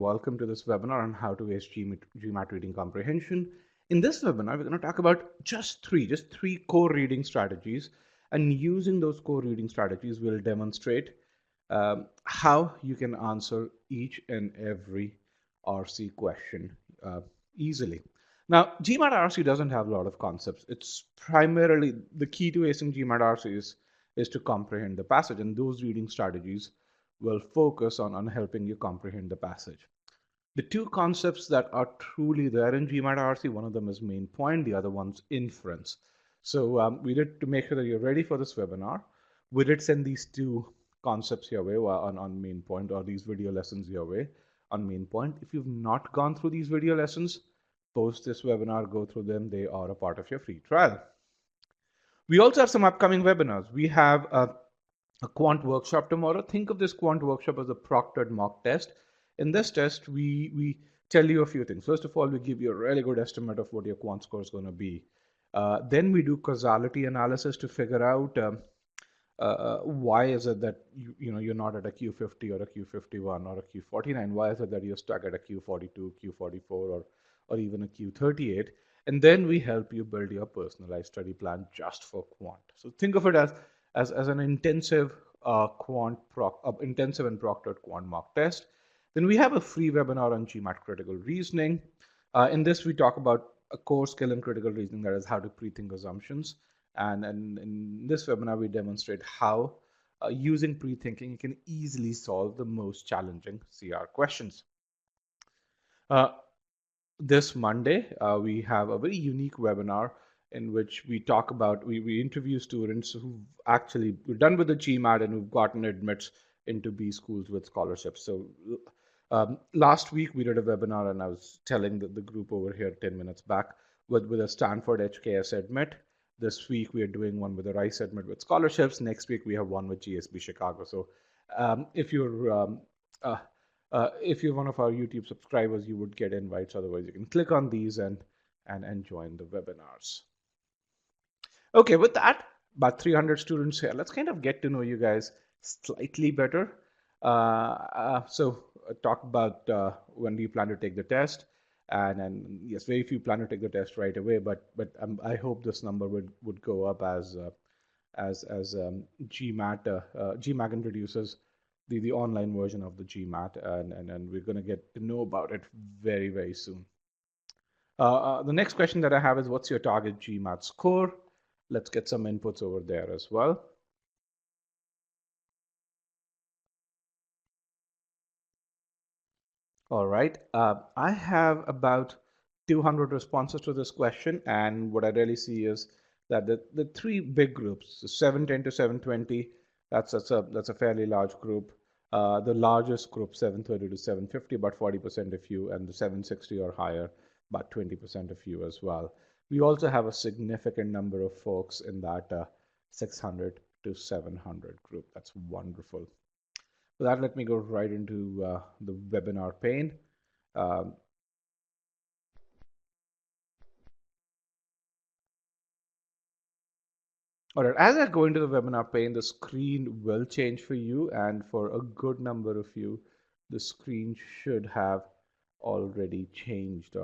Welcome to this webinar on how to ace GMAT Reading Comprehension. In this webinar, we're going to talk about just three core reading strategies. And using those core reading strategies, we'll demonstrate how you can answer each and every RC question easily. Now, GMAT RC doesn't have a lot of concepts. It's primarily the key to acing GMAT RC is to comprehend the passage, and those reading strategies will focus on helping you comprehend the passage. The two concepts that are truly there in GMAT RC, one of them is main point, the other one's inference. So we did, to make sure that you're ready for this webinar, we did send these two concepts your way on main point, or these video lessons your way on main point. If you've not gone through these video lessons, post this webinar, go through them. They are a part of your free trial. We also have some upcoming webinars. We have a quant workshop tomorrow. Think of this quant workshop as a proctored mock test. In this test, we tell you a few things. First of all, we give you a really good estimate of what your quant score is going to be. Then we do causality analysis to figure out why is it that you're not at a Q50 or a Q51 or a Q49. Why is it that you're stuck at a Q42, Q44, or even a Q38? And then we help you build your personalized study plan just for quant. So think of it as an intensive intensive and proctored quant mock test. Then we have a free webinar on GMAT critical reasoning. In this, we talk about a core skill in critical reasoning, that is how to pre-think assumptions. And in this webinar, we demonstrate how using pre-thinking, you can easily solve the most challenging CR questions. This Monday, we have a very unique webinar in which we talk about, we interview students who've actually done with the GMAT and who've gotten admits into B schools with scholarships. So last week we did a webinar, and I was telling the group over here 10 minutes back with a Stanford HKS admit. This week we are doing one with a Rice admit with scholarships. Next week we have one with GSB Chicago. So if you're one of our YouTube subscribers, you would get invites. Otherwise, you can click on these and join the webinars. Okay, with that, about 300 students here. Let's kind of get to know you guys slightly better. Talk about when do you plan to take the test, and yes, very few plan to take the test right away. But I hope this number would go up as GMAT introduces the online version of the GMAT, and we're going to get to know about it very, very soon. The next question that I have is, what's your target GMAT score? Let's get some inputs over there as well. All right, I have about 200 responses to this question, and what I really see is that the three big groups, the 710 to 720, that's a fairly large group. The largest group, 730 to 750, about 40% of you, and the 760 or higher, about 20% of you as well. We also have a significant number of folks in that 600 to 700 group. That's wonderful. For that, let me go right into the webinar pane. All right, as I go into the webinar pane, the screen will change for you, and for a good number of you, the screen should have already changed.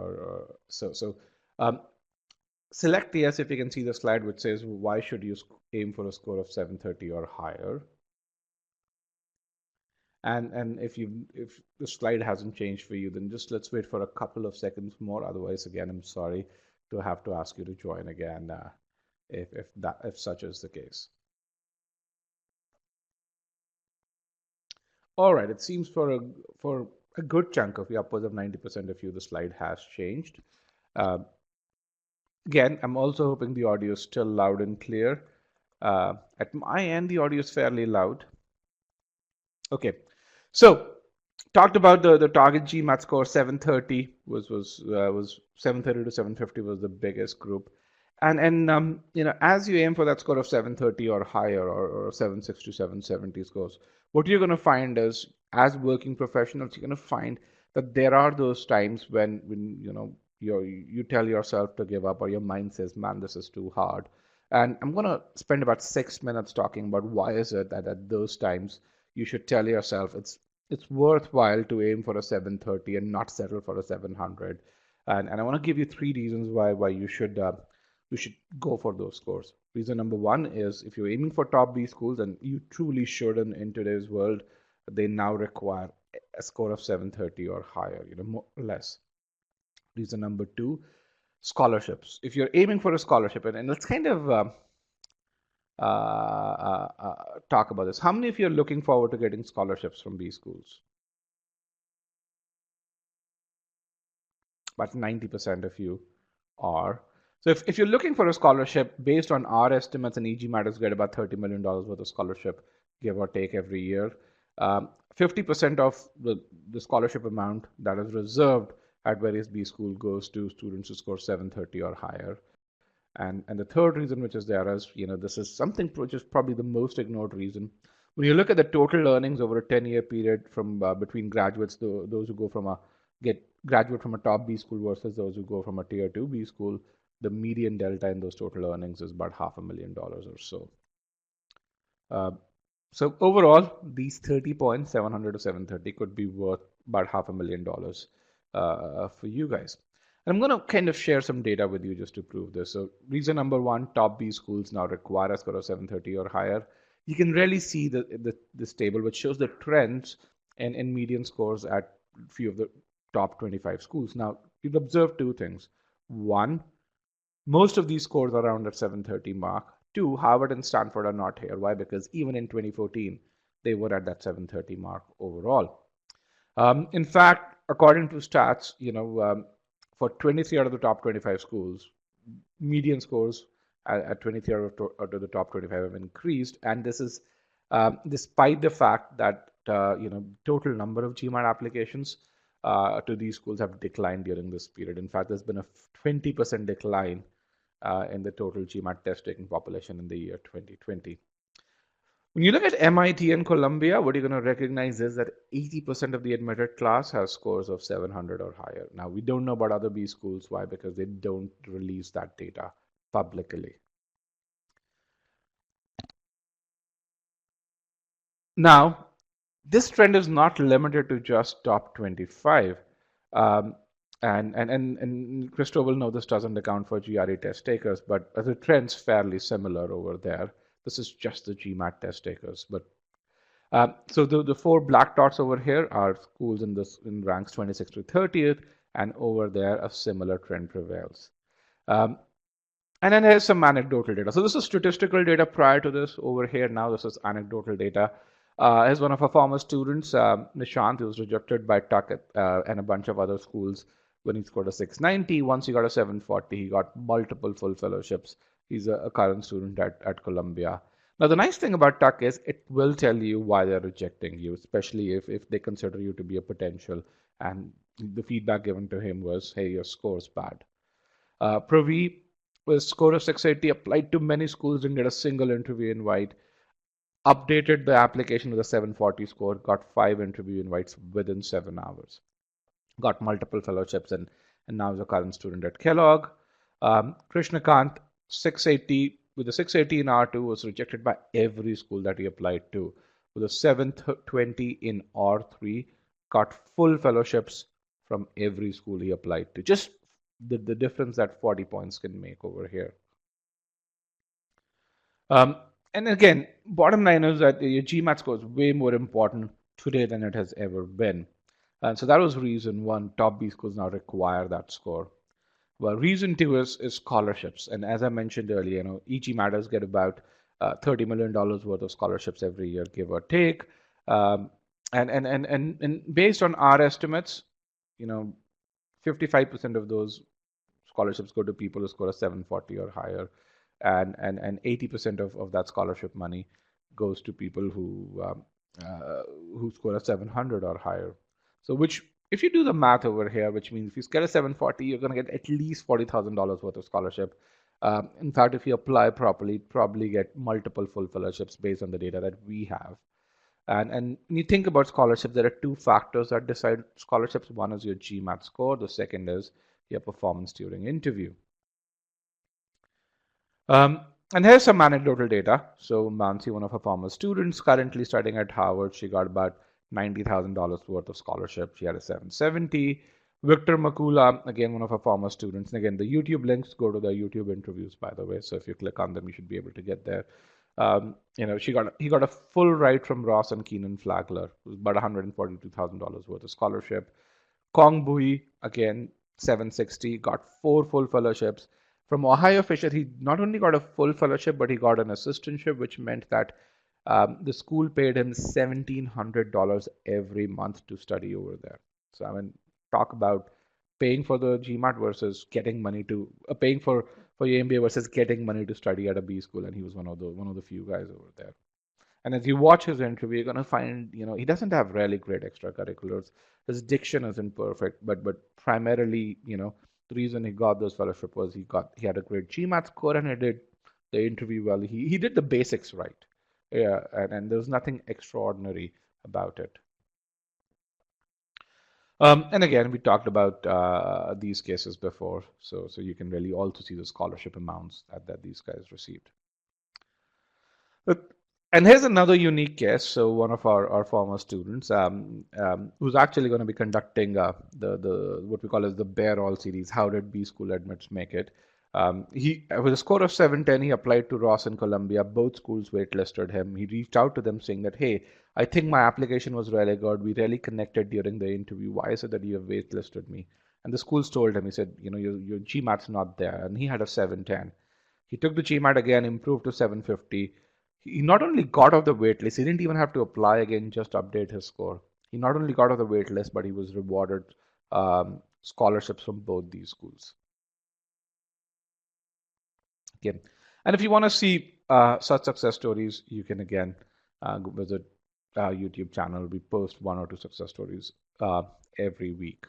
Select yes if you can see the slide which says, why should you aim for a score of 730 or higher? And if the slide hasn't changed for you, then just let's wait for a couple of seconds more. Otherwise, again, I'm sorry to have to ask you to join again if such is the case. All right, it seems for a good chunk of you, upwards of 90% of you, the slide has changed. Again, I'm also hoping the audio is still loud and clear. At my end, the audio is fairly loud. Okay, so talked about the target GMAT score. 730 was 730 to 750 was the biggest group, and as you aim for that score of 730 or higher, or 760 to 770 scores, what you're going to find is, as working professionals, you're going to find that there are those times when you tell yourself to give up, or your mind says, man, this is too hard. And I'm going to spend about 6 minutes talking about why is it that at those times you should tell yourself it's worthwhile to aim for a 730 and not settle for a 700. And I want to give you three reasons why you should go for those scores. Reason number one is if you're aiming for top B schools, and you truly should in today's world, they now require a score of 730 or higher, more or less. Reason number two, scholarships. If you're aiming for a scholarship, and let's kind of talk about this. How many of you are looking forward to getting scholarships from B schools? About 90% of you are. So if you're looking for a scholarship, based on our estimates, and e-GMAT get about $30 million worth of scholarship, give or take, every year. 50% of the scholarship amount that is reserved at various B school goes to students who score 730 or higher. And the third reason, which is there, is this is something which is probably the most ignored reason. When you look at the total earnings over a 10-year period from between graduates, those who go from graduate from a top B school versus those who go from a tier 2 B school, the median delta in those total earnings is about $500,000 or so. So overall, these 30 points, 700 to 730, could be worth about $500,000 for you guys. And I'm going to kind of share some data with you just to prove this. So reason number one, top B schools now require a score of 730 or higher. You can really see this table, which shows the trends in median scores at a few of the top 25 schools. Now, you'll observe two things. One, most of these scores are around that 730 mark. Two, Harvard and Stanford are not here. Why? Because even in 2014, they were at that 730 mark overall. In fact, according to stats, for 23 out of the top 25 schools, median scores at 23 out of the top 25 have increased, and this is despite the fact that total number of GMAT applications to these schools have declined during this period. In fact, there's been a 20% decline in the total GMAT test taking population in the year 2020. When you look at MIT and Columbia, what you're going to recognize is that 80% of the admitted class has scores of 700 or higher. Now, we don't know about other B schools. Why? Because they don't release that data publicly. Now, this trend is not limited to just top 25. And Christo will know this doesn't account for GRE test takers, but the trend's fairly similar over there. This is just the GMAT test takers. But so the four black dots over here are schools in ranks 26 to 30th, and over there a similar trend prevails. And then there's some anecdotal data. So this is statistical data prior to this. Over here now, this is anecdotal data. As one of our former students, Nishant, who was rejected by Tuck and a bunch of other schools when he scored a 690. Once he got a 740, he got multiple full fellowships. He's a current student at Columbia. Now, the nice thing about Tuck is it will tell you why they're rejecting you, especially if they consider you to be a potential. And the feedback given to him was, hey, your score's bad. Pravi, with a score of 680, applied to many schools, didn't get a single interview invite. Updated the application with a 740 score, got 5 interview invites within 7 hours. Got multiple fellowships and now is a current student at Kellogg. Krishnakant, 680, with a 680 in R2, was rejected by every school that he applied to. With a 720 in R3, got full fellowships from every school he applied to. Just the difference that 40 points can make over here. And again, bottom line is that your GMAT score is way more important today than it has ever been. And so that was reason one, top B schools now require that score. Well, reason two is scholarships. And as I mentioned earlier, e-GMATers get about $30 million worth of scholarships every year, give or take. And based on our estimates, 55% of those scholarships go to people who score a 740 or higher. And 80% of that scholarship money goes to people who score a 700 or higher. So if you do the math over here, which means if you get a 740, you're going to get at least $40,000 worth of scholarship. In fact, if you apply properly, probably get multiple full fellowships based on the data that we have. And when you think about scholarships, there are two factors that decide scholarships. One is your GMAT score. The second is your performance during interview. And here's some anecdotal data. So Mansi, one of our former students, currently studying at Harvard, she got about $90,000 worth of scholarship. She had a 770. Victor Makula, again, one of our former students. And again, the YouTube links go to the YouTube interviews, by the way. So if you click on them, you should be able to get there. He got a full ride from Ross and Keenan Flagler. It was about $142,000 worth of scholarship. Kong Bui, again, 760, got 4 full fellowships. From Ohio Fisher, he not only got a full fellowship, but he got an assistantship, which meant that the school paid him $1,700 every month to study over there. So, I mean, talk about paying for the GMAT versus getting money to paying for your MBA versus getting money to study at a B school, and he was one of the few guys over there. And as you watch his interview, you're gonna find, he doesn't have really great extracurriculars. His diction isn't perfect, but primarily, the reason he got this fellowship was he had a great GMAT score and he did the interview well. He did the basics right. Yeah, and there's nothing extraordinary about it. And again, we talked about these cases before, so you can really also see the scholarship amounts that these guys received. And here's another unique case. So one of our former students, who's actually going to be conducting the what we call as the Bear All series. How did B school admits make it? He, with a score of 710, he applied to Ross in Columbia. Both schools waitlisted him. He reached out to them saying that, hey, I think my application was really good. We really connected during the interview. Why is it that you have waitlisted me? And the schools told him, he said, your GMAT's not there. And he had a 710. He took the GMAT again, improved to 750. He not only got off the wait list, he didn't even have to apply again, just update his score. He not only got off the wait list, but he was rewarded scholarships from both these schools. Again, and if you want to see such success stories, you can again visit our YouTube channel. We post 1 or 2 success stories every week.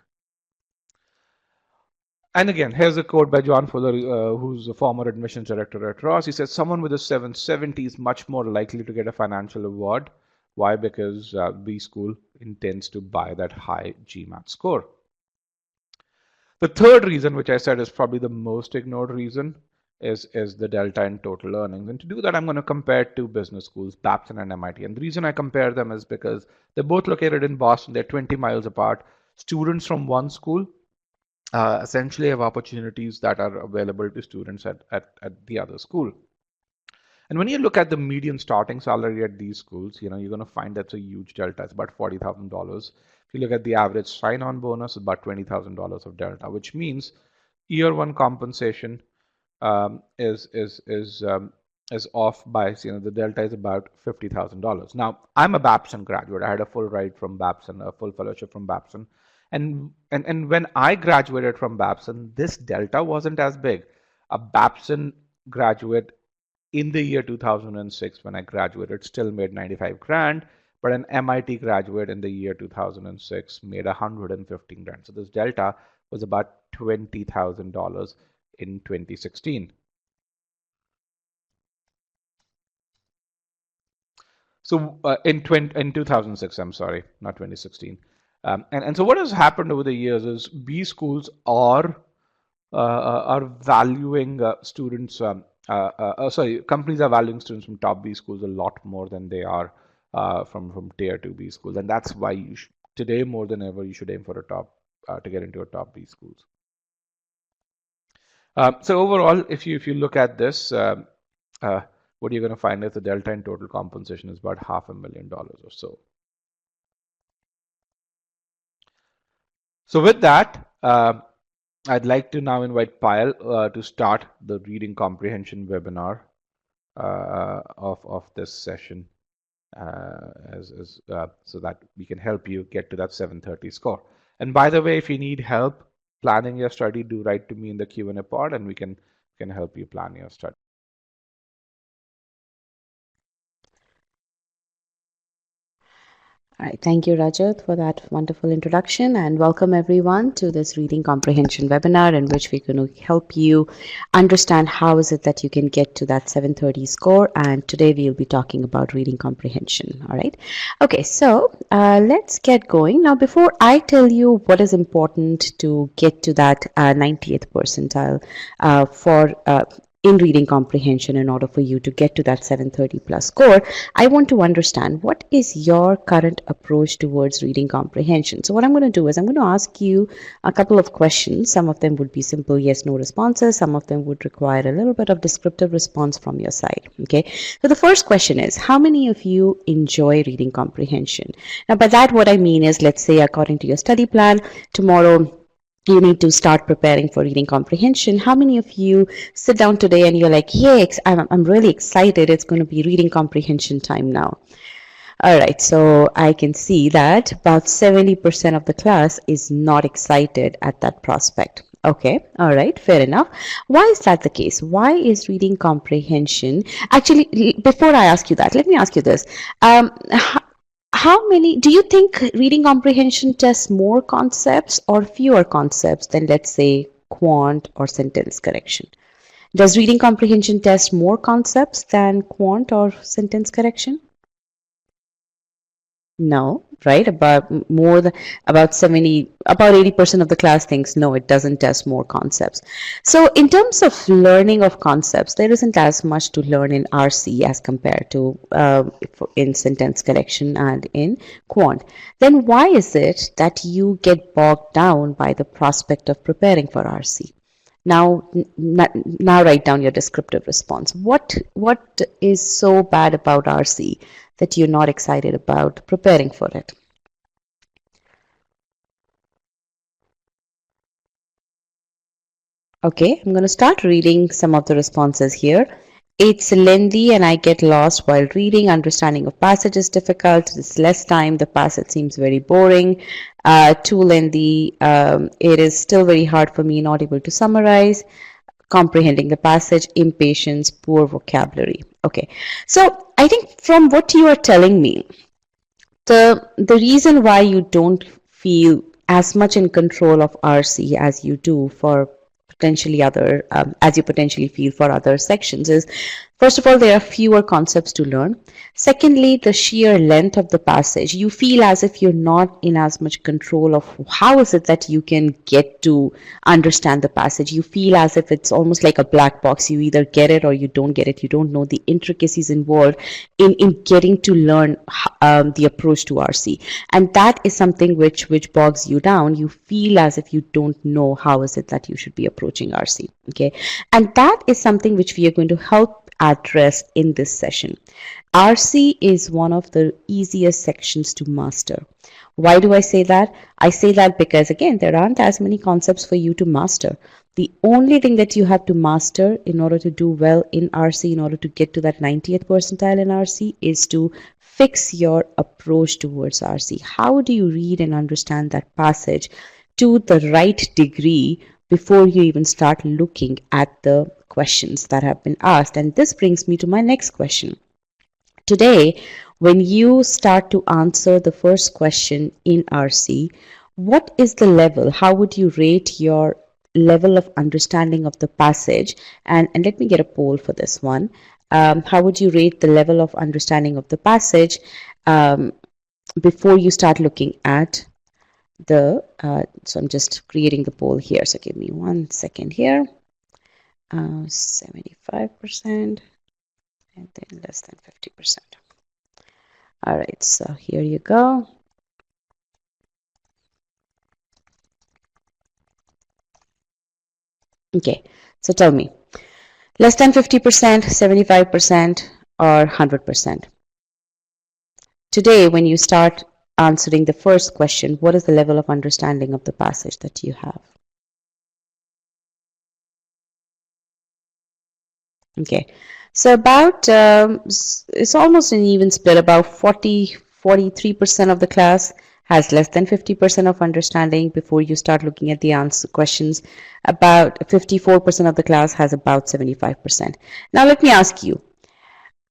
And again, here's a quote by John Fuller, who's a former admissions director at Ross. He says, someone with a 770 is much more likely to get a financial award. Why? Because B school intends to buy that high GMAT score. The third reason, which I said is probably the most ignored reason, is the delta in total earnings. And to do that, I'm going to compare 2 business schools, Babson and MIT. And the reason I compare them is because they're both located in Boston. They're 20 miles apart. Students from one school essentially have opportunities that are available to students at the other school. And when you look at the median starting salary at these schools, you're going to find that's a huge delta. It's about $40,000. If you look at the average sign-on bonus, it's about $20,000 of delta, which means year 1 compensation is off by, the delta is about $50,000. Now, I'm a Babson graduate. I had a full ride from Babson, a full fellowship from Babson. And when I graduated from Babson, this delta wasn't as big. A Babson graduate in the year 2006, when I graduated, still made 95 grand, but an MIT graduate in the year 2006 made 115 grand. So this delta was about $20,000 in 2016. So in 2006, I'm sorry, not 2016. And so what has happened over the years is B schools are valuing students. Companies are valuing students from top B schools a lot more than they are from tier 2 B schools, and that's why today more than ever you should aim for a top to get into a top B schools. So overall, if you look at this, what you're going to find is the delta in total compensation is about $500,000 or so. So with that, I'd like to now invite Payal to start the reading comprehension webinar of this session, so that we can help you get to that 730 score. And by the way, if you need help planning your study, do write to me in the Q&A pod, and we can help you plan your study. All right, thank you, Rajat, for that wonderful introduction, and welcome everyone to this reading comprehension webinar in which we're going to help you understand how is it that you can get to that 730 score. And today we'll be talking about reading comprehension. All right. Okay, so let's get going. Now, before I tell you what is important to get to that 90th percentile in reading comprehension in order for you to get to that 730 plus score, I want to understand what is your current approach towards reading comprehension. So what I'm going to do is I'm going to ask you a couple of questions. Some of them would be simple yes no responses, some of them would require a little bit of descriptive response from your side. Okay, so the first question is, how many of you enjoy reading comprehension? Now by that what I mean is, let's say according to your study plan, tomorrow you need to start preparing for reading comprehension. How many of you sit down today and you're like, yeah, I'm really excited, it's going to be reading comprehension time now? All right, so I can see that about 70% of the class is not excited at that prospect. Okay, all right, fair enough. Why is that the case? Why is reading comprehension? Actually, before I ask you that, let me ask you this. How many do you think reading comprehension tests more concepts or fewer concepts than, let's say, quant or sentence correction? Does reading comprehension test more concepts than quant or sentence correction? No, right? About more than about 80% of the class thinks no, it doesn't test more concepts. So in terms of learning of concepts, there isn't as much to learn in RC as compared to in sentence correction and in quant. Then why is it that you get bogged down by the prospect of preparing for RC? Now write down your descriptive response. What is so bad about RC that you're not excited about preparing for it? Okay, I'm going to start reading some of the responses here. It's lengthy and I get lost while reading. Understanding of passage is difficult. It's less time. The passage seems very boring. Too lengthy. It is still very hard for me, not able to summarize. Comprehending the passage, impatience, poor vocabulary. Okay, so I think from what you are telling me, the reason why you don't feel as much in control of RC as you do for potentially other as you potentially feel for other sections is, first of all, there are fewer concepts to learn. Secondly, the sheer length of the passage, you feel as if you're not in as much control of how is it that you can get to understand the passage. You feel as if it's almost like a black box. You either get it or you don't get it. You don't know the intricacies involved in getting to learn the approach to RC, and that is something which bogs you down. You feel as if you don't know how is it that you should be approaching RC. Okay, and that is something which we are going to help address in this session. RC is one of the easiest sections to master. Why do I say that? I say that because, again, there aren't as many concepts for you to master. The only thing that you have to master in order to do well in RC, in order to get to that 90th percentile in RC, is to fix your approach towards RC. How do you read and understand that passage to the right degree before you even start looking at the questions that have been asked? And this brings me to my next question. Today, when you start to answer the first question in RC, what is the level? How would you rate your level of understanding of the passage? And let me get a poll for this one. How would you rate the level of understanding of the passage before you start looking at the, so I'm just creating the poll here. So give me 1 second here. 75% and then less than 50%. All right, so here you go. Okay, so tell me, less than 50%, 75%, or 100%? Today, when you start answering the first question, what is the level of understanding of the passage that you have? Okay, so about it's almost an even split. About 43% of the class has less than 50% of understanding before you start looking at the answer questions. About 54% of the class has about 75%. Now let me ask you,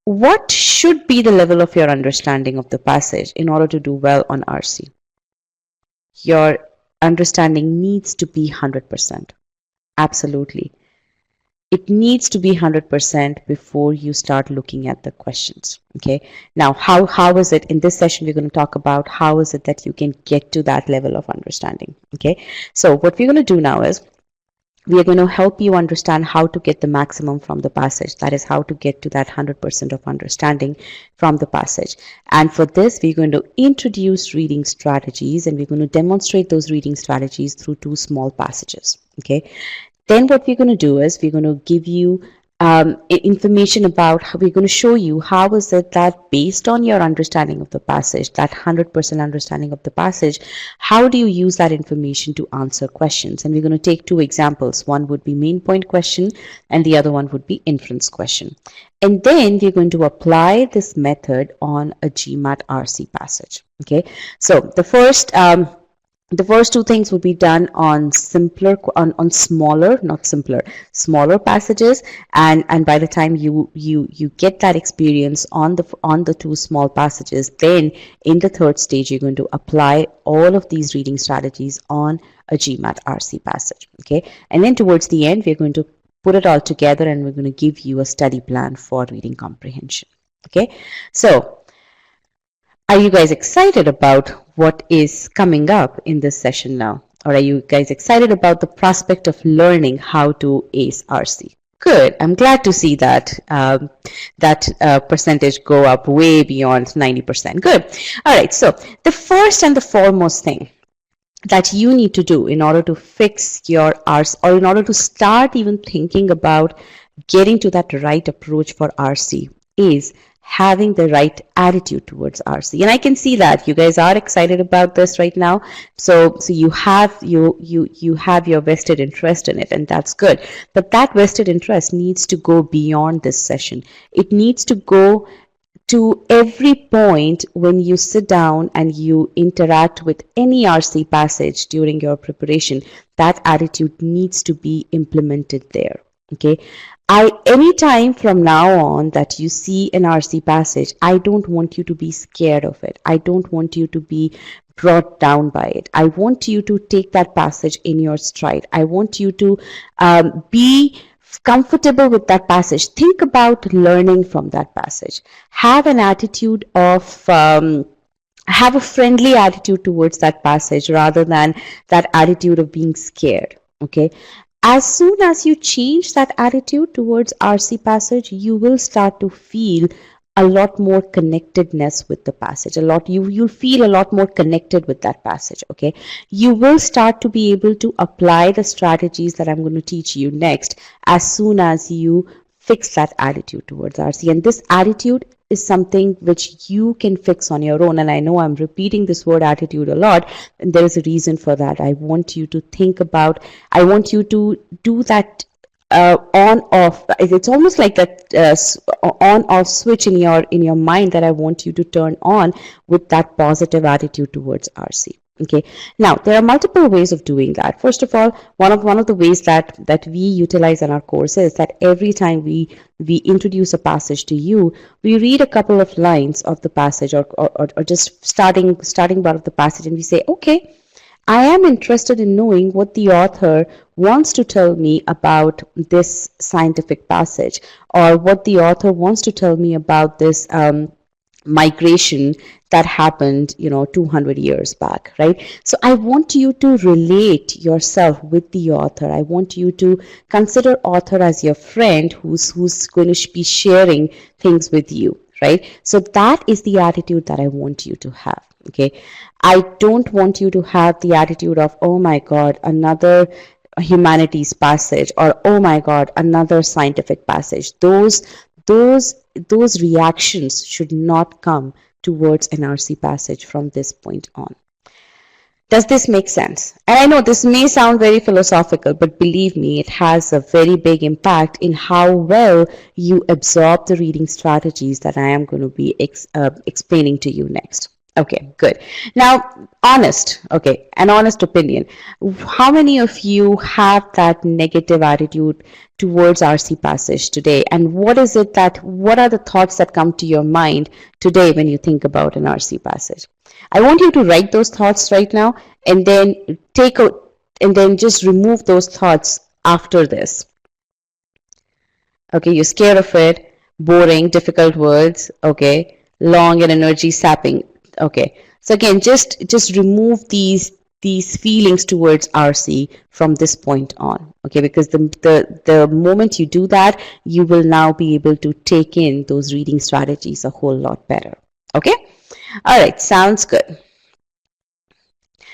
what should be the level of your understanding of the passage in order to do well on RC? Your understanding needs to be 100%. Absolutely. It needs to be 100% before you start looking at the questions. Okay. Now, how is it in this session? We're going to talk about how is it that you can get to that level of understanding. Okay. So what we're going to do now is We are going to help you understand how to get the maximum from the passage. That is how to get to that 100% of understanding from the passage. And for this, we're going to introduce reading strategies, and we're going to demonstrate those reading strategies through two small passages. Okay. Then what we're going to do is we're going to give you information about how we're going to show you how is it that based on your understanding of the passage, that 100% understanding of the passage, how do you use that information to answer questions. And we're going to take two examples. One would be main point question and the other one would be inference question. And then we're going to apply this method on a GMAT RC passage. Okay, so the first two things will be done on smaller, not simpler, smaller passages, and by the time you get that experience on the two small passages, then in the third stage you're going to apply all of these reading strategies on a GMAT RC passage. Okay, and then towards the end we're going to put it all together and we're going to give you a study plan for reading comprehension. Okay, so are you guys excited about what is coming up in this session now? Or are you guys excited about the prospect of learning how to ace RC? Good. I'm glad to see that percentage go up way beyond 90%. Good. All right. So the first and the foremost thing that you need to do in order to fix your RC, or in order to start even thinking about getting to that right approach for RC, is having the right attitude towards RC. And I can see that you guys are excited about this right now. So you have your vested interest in it, and that's good. But that vested interest needs to go beyond this session. It needs to go to every point when you sit down and you interact with any RC passage during your preparation. That attitude needs to be implemented there. Okay, anytime from now on that you see an RC passage, I don't want you to be scared of it. I don't want you to be brought down by it. I want you to take that passage in your stride. I want you to be comfortable with that passage. Think about learning from that passage. Have an attitude of have a friendly attitude towards that passage rather than that attitude of being scared. Okay, as soon as you change that attitude towards RC passage, you will start to feel a lot more connectedness with the passage. You'll feel a lot more connected with that passage. Okay, you will start to be able to apply the strategies that I'm going to teach you next as soon as you fix that attitude towards RC. And this attitude is something which you can fix on your own. And I know I'm repeating this word attitude a lot, and there is a reason for that. I want you to do that on off. It's almost like that on off switch in your mind that I want you to turn on with that positive attitude towards RC. Okay, now there are multiple ways of doing that. First of all, one of the ways that we utilize in our course is that every time we introduce a passage to you, we read a couple of lines of the passage, or just starting part of the passage, and we say, okay, I am interested in knowing what the author wants to tell me about this scientific passage, or what the author wants to tell me about this migration that happened 200 years back, right? So I want you to relate yourself with the author. I want you to consider author as your friend who's going to be sharing things with you, right? So that is the attitude that I want you to have. Okay, I don't want you to have the attitude of, oh my god, another humanities passage, or oh my god, another scientific passage. Those reactions should not come towards an RC passage from this point on. Does this make sense? And I know this may sound very philosophical, but believe me, it has a very big impact in how well you absorb the reading strategies that I am going to be explaining to you next. Okay, good. Now, an honest opinion. How many of you have that negative attitude towards RC passage today? And what are the thoughts that come to your mind today when you think about an RC passage? I want you to write those thoughts right now, and then just remove those thoughts after this. Okay, you're scared of it, boring, difficult words, okay, long and energy sapping. Okay, so again, just remove these these feelings towards RC from this point on. Okay, because the moment you do that, you will now be able to take in those reading strategies a whole lot better. Okay, all right, sounds good.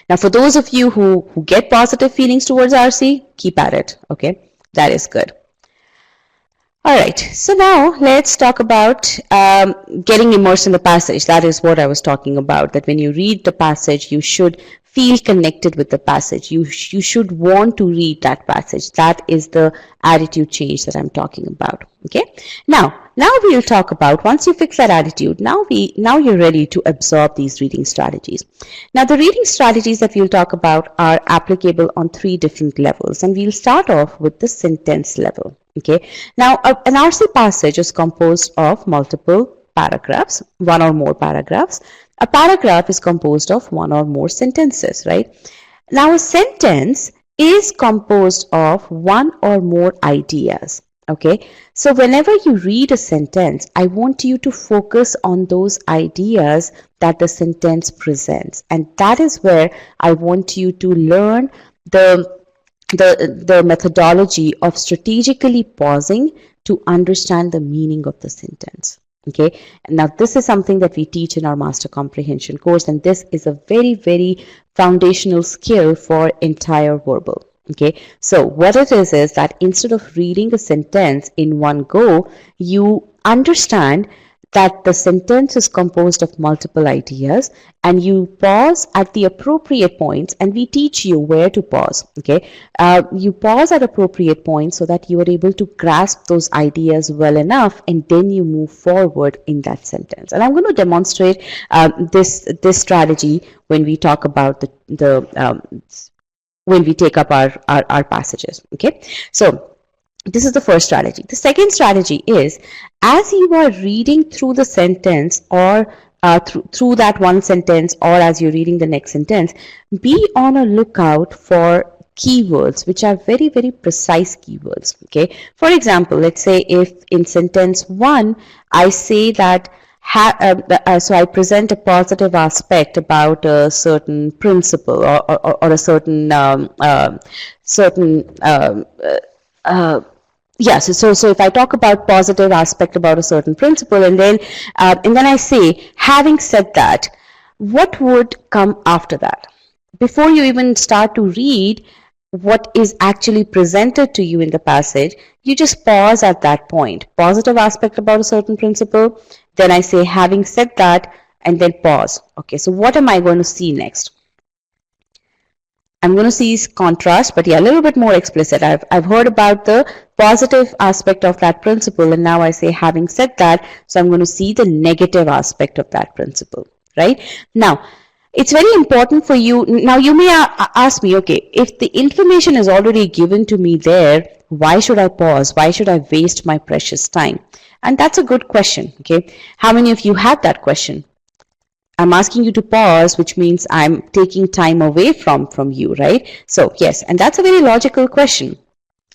Now, for those of you who get positive feelings towards RC, keep at it. Okay, that is good. All right, so now let's talk about getting immersed in the passage. That is what I was talking about, that when you read the passage, you should feel connected with the passage. You should want to read that passage. That is the attitude change that I'm talking about. Okay, now we'll talk about, once you fix that attitude, now you're ready to absorb these reading strategies. Now, the reading strategies that we'll talk about are applicable on 3 different levels, and we'll start off with the sentence level. Okay, now an RC passage is composed of multiple paragraphs, 1 or more paragraphs. A paragraph is composed of 1 or more sentences, right? Now, a sentence is composed of 1 or more ideas. Okay, so whenever you read a sentence, I want you to focus on those ideas that the sentence presents, and that is where I want you to learn the methodology of strategically pausing to understand the meaning of the sentence. Okay, now this is something that we teach in our master comprehension course, and this is a very, very foundational skill for entire verbal. Okay, so what it is that instead of reading a sentence in one go, you understand that the sentence is composed of multiple ideas, and you pause at the appropriate points, and we teach you where to pause. Okay, you pause at appropriate points so that you are able to grasp those ideas well enough, and then you move forward in that sentence. And I'm going to demonstrate this strategy when we talk about when we take up our passages. Okay, so this is the first strategy. The second strategy is, as you are reading through the sentence, or through that one sentence, or as you're reading the next sentence, be on a lookout for keywords which are very, very precise keywords. Okay, for example, let's say if in sentence 1 I say that so I present a positive aspect about a certain principle, or a certain so if I talk about positive aspect about a certain principle, and then I say, having said that, what would come after that? Before you even start to read what is actually presented to you in the passage, you just pause at that point. Positive aspect about a certain principle, then I say, having said that, and then pause. Okay, so what am I going to see next? I'm going to see contrast, but yeah, a little bit more explicit. I've heard about the positive aspect of that principle, and now I say, having said that, so I'm going to see the negative aspect of that principle, right? Now, it's very important for you. Now, you may ask me, okay, if the information is already given to me there, why should I pause? Why should I waste my precious time? And that's a good question, okay? How many of you had that question? I'm asking you to pause, which means I'm taking time away from you, right? So yes, and that's a very logical question.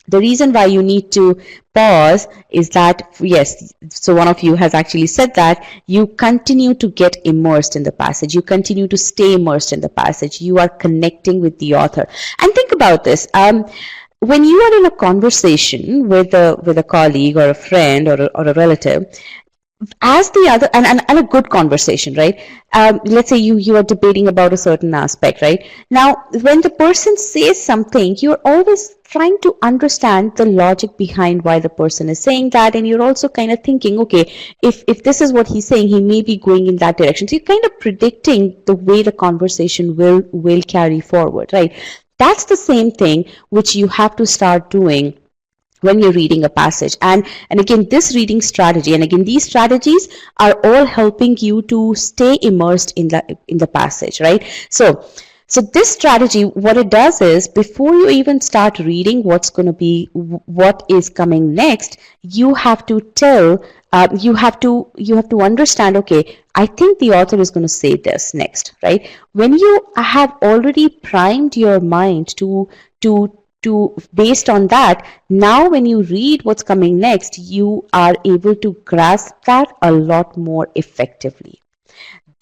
The reason why you need to pause is that, yes, so one of you has actually said that you continue to get immersed in the passage. You continue to stay immersed in the passage. You are connecting with the author. And think about this. When you are in a conversation with a colleague or a friend or a relative, as the other, and a good conversation, right? Let's say you are debating about a certain aspect, right? Now, when the person says something, you're always trying to understand the logic behind why the person is saying that, and you're also kind of thinking, okay, if this is what he's saying, he may be going in that direction. So you're kind of predicting the way the conversation will carry forward, right? That's the same thing which you have to start doing when you're reading a passage. And again, this reading strategy, and again, these strategies are all helping you to stay immersed in the passage, right? So this strategy, what it does is, before you even start reading what is coming next, you have to you have to understand, okay, I think the author is going to say this next, right? When you have already primed your mind to based on that, now when you read what's coming next, you are able to grasp that a lot more effectively.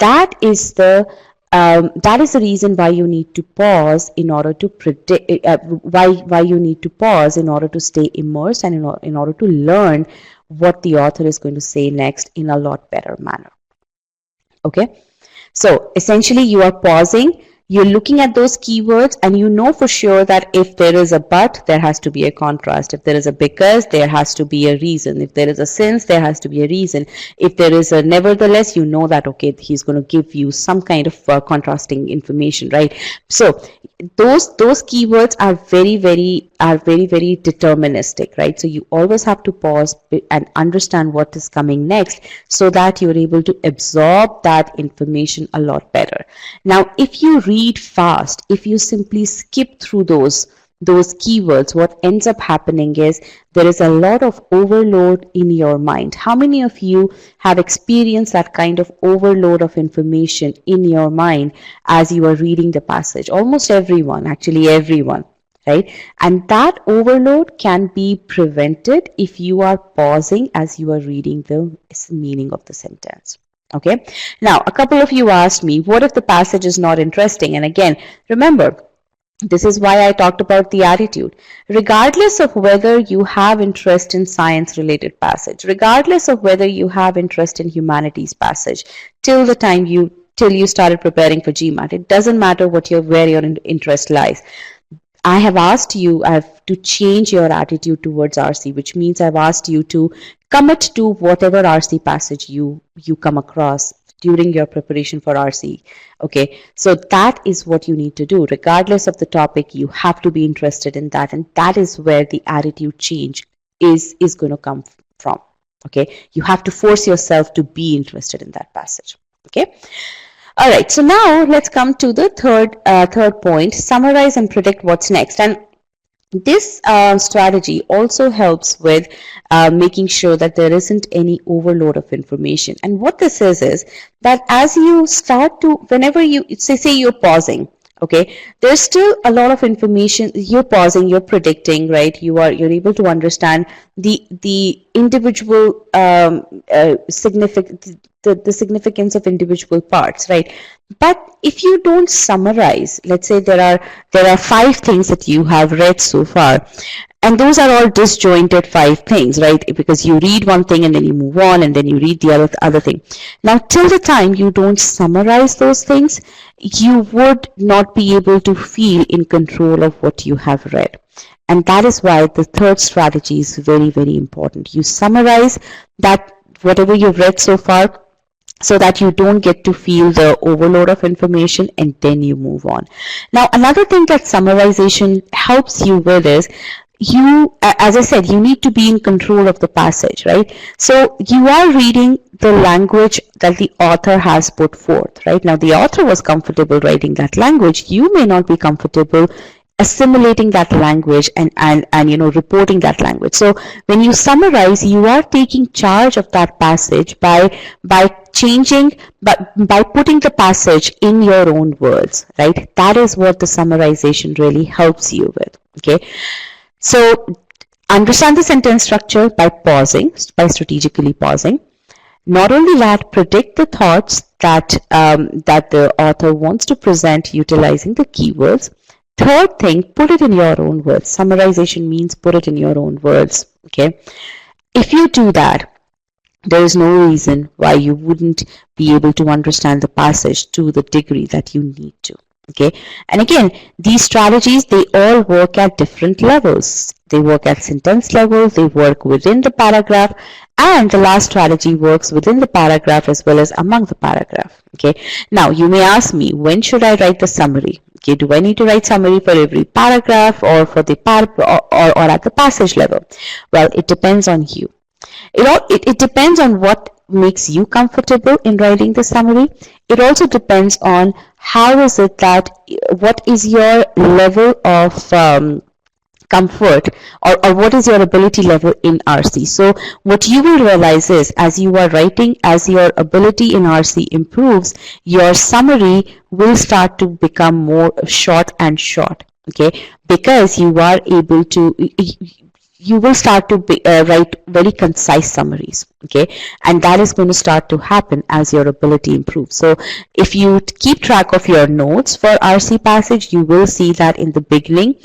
That is the that is the reason why you need to pause in order to predict, why you need to pause in order to stay immersed and in order to learn what the author is going to say next in a lot better manner. Okay, so essentially you are pausing, you're looking at those keywords, and you know for sure that if there is a but, there has to be a contrast. If there is a because, there has to be a reason. If there is a since, there has to be a reason. If there is a nevertheless, you know that, okay, he's going to give you some kind of contrasting information, right? So those keywords are very deterministic, right? So you always have to pause and understand what is coming next so that you're able to absorb that information a lot better. Now, if you read fast, if you simply skip through those keywords, what ends up happening is there is a lot of overload in your mind. How many of you have experienced that kind of overload of information in your mind as you are reading the passage? Almost everyone, actually everyone, right? And that overload can be prevented if you are pausing as you are reading the meaning of the sentence. Okay, now a couple of you asked me, what if the passage is not interesting? And again, remember, this is why I talked about the attitude. Regardless of whether you have interest in science related passage, regardless of whether you have interest in humanities passage, till you started preparing for GMAT, it doesn't matter where your interest lies. I have asked you to change your attitude towards RC, which means I've asked you to commit to whatever RC passage you come across during your preparation for RC. Okay, so that is what you need to do. Regardless of the topic, you have to be interested in that, and that is where the attitude change is going to come from. Okay, you have to force yourself to be interested in that passage. Okay. All right, so now let's come to the third point, summarize and predict what's next. And this strategy also helps with making sure that there isn't any overload of information. And what this is that as you start to, whenever you say you're pausing, okay, there's still a lot of information. You're pausing, you're predicting, right? You're able to understand the individual the significance of individual parts, right? But if you don't summarize, let's say there are 5 things that you have read so far, and those are all disjointed 5 things, right? Because you read one thing and then you move on and then you read the other thing. Now, till the time you don't summarize those things, you would not be able to feel in control of what you have read. And that is why the third strategy is very, very important. You summarize that whatever you've read so far, so that you don't get to feel the overload of information, and then you move on. Now, another thing that summarization helps you with is, as I said, you need to be in control of the passage, right? So you are reading the language that the author has put forth, right? Now, the author was comfortable writing that language. You may not be comfortable assimilating that language and reporting that language. So when you summarize, you are taking charge of that passage by changing, by putting the passage in your own words, right? That is what the summarization really helps you with. Okay, so understand the sentence structure by strategically pausing. Not only that, predict the thoughts that the author wants to present utilizing the keywords. Third thing, put it in your own words. Summarization means put it in your own words. Okay, if you do that, there is no reason why you wouldn't be able to understand the passage to the degree that you need to. Okay, and again, these strategies, they all work at different levels. They work at sentence level, they work within the paragraph, and the last strategy works within the paragraph as well as among the paragraph. Okay, now you may ask me, when should I write the summary? Okay, do I need to write summary for every paragraph or for the or at the passage level? Well, it depends on you. It depends on what makes you comfortable in writing the summary. It also depends on how is it that, what is your level of comfort, or what is your ability level in RC. So what you will realize is, as you are writing, as your ability in RC improves, your summary will start to become more short and short. Okay, because you are able to, you will start to write very concise summaries, okay, and that is going to start to happen as your ability improves. So if you keep track of your notes for RC passage, you will see that in the beginning